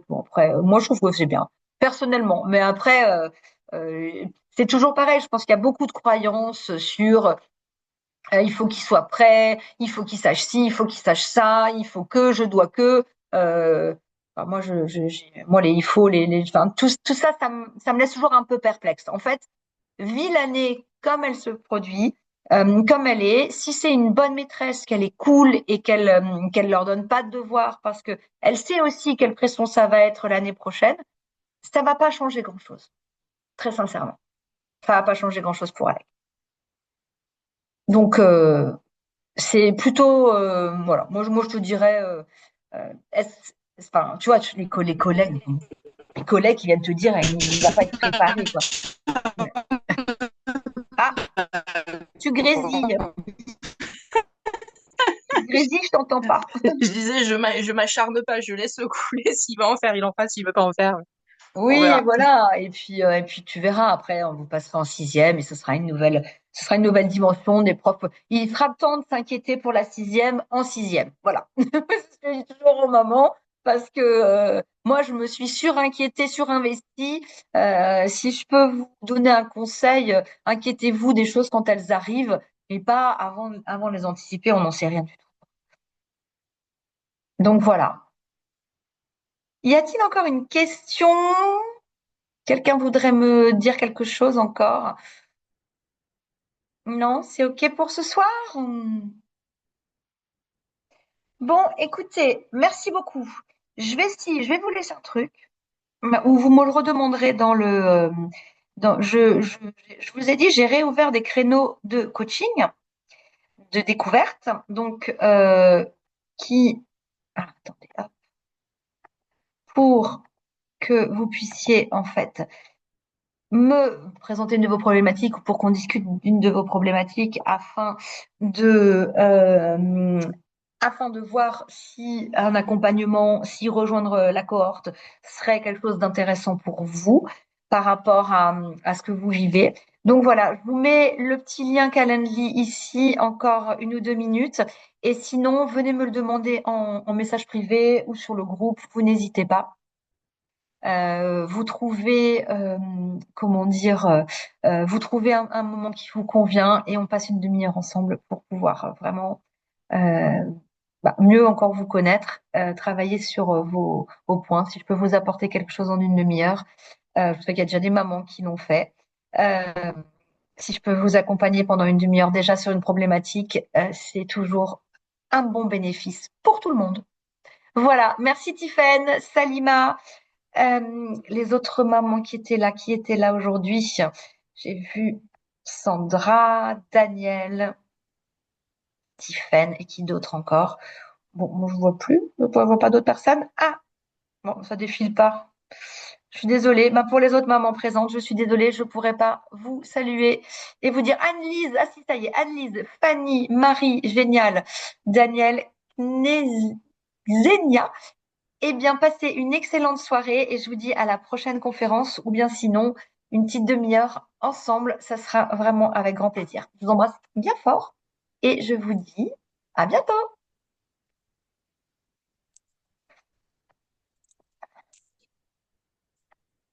Speaker 1: bon, après, moi, je trouve que c'est bien, personnellement. Mais après, c'est toujours pareil. Je pense qu'il y a beaucoup de croyances sur il faut qu'il soit prêt, il faut qu'il sache ci, il faut qu'il sache ça, il faut que, je dois que. Enfin, moi, moi, les il faut, enfin, tout ça, ça me laisse toujours un peu perplexe. En fait, vis l'année comme elle se produit, comme elle est. Si c'est une bonne maîtresse, qu'elle est cool et qu'elle leur donne pas de devoirs parce que elle sait aussi quelle pression ça va être l'année prochaine, ça va pas changer grand-chose. Très sincèrement, ça va pas changer grand-chose pour elle. Donc, c'est plutôt, voilà, moi je te dirais, enfin, tu vois, les collègues qui viennent te dire, il va pas être préparé, quoi. Ah, tu grésilles, je t'entends pas.
Speaker 3: Je disais je m'acharne pas, je laisse couler. S'il va en faire, il en fasse. S'il veut pas en faire, on
Speaker 1: Oui,
Speaker 3: verra.
Speaker 1: voilà. Et puis tu verras après, on vous passera en sixième et ce sera une nouvelle dimension des profs. Il sera temps de s'inquiéter pour la sixième en sixième. Voilà. C'est ce que je dis toujours aux mamans parce que moi, je me suis surinquiétée, surinvestie. Si je peux vous donner un conseil, inquiétez-vous des choses quand elles arrivent et pas avant de les anticiper. On n'en sait rien du tout. Donc voilà. Y a-t-il encore une question? Quelqu'un voudrait me dire quelque chose encore? Non, c'est OK pour ce soir? Bon, écoutez, merci beaucoup. Je vais vous laisser un truc, ou vous me le redemanderez dans je vous ai dit, j'ai réouvert des créneaux de coaching, de découverte, donc, qui, attendez, hop, pour que vous puissiez, en fait, me présenter une de vos problématiques ou pour qu'on discute d'une de vos problématiques afin de voir si un accompagnement, si rejoindre la cohorte serait quelque chose d'intéressant pour vous par rapport à ce que vous vivez. Donc voilà, je vous mets le petit lien Calendly ici, encore une ou deux minutes. Et sinon, venez me le demander en message privé ou sur le groupe, vous n'hésitez pas. Vous trouvez, comment dire, vous trouvez un moment qui vous convient et on passe une demi-heure ensemble pour pouvoir vraiment euh, mieux encore vous connaître, travailler sur vos points. Si je peux vous apporter quelque chose en une demi-heure, je sais qu'il y a déjà des mamans qui l'ont fait. Euh, si je peux vous accompagner pendant une demi-heure déjà sur une problématique, c'est toujours un bon bénéfice pour tout le monde. Voilà, merci Tiffaine, Salima. Les autres mamans qui étaient là aujourd'hui, j'ai vu Sandra, Daniel, Tiffaine et qui d'autre encore? Bon, moi je vois plus, je ne vois pas d'autres personnes. Ah, bon, ça défile pas. Je suis désolée. Pour les autres mamans présentes, je suis désolée, je ne pourrais pas vous saluer et vous dire Anne-Lise, ah si, ça y est, Anne-Lise, Fanny, Marie, génial, Daniel, Xenia. Eh bien, passez une excellente soirée et je vous dis à la prochaine conférence ou bien sinon, une petite demi-heure ensemble. Ça sera vraiment avec grand plaisir. Je vous embrasse bien fort et je vous dis à bientôt.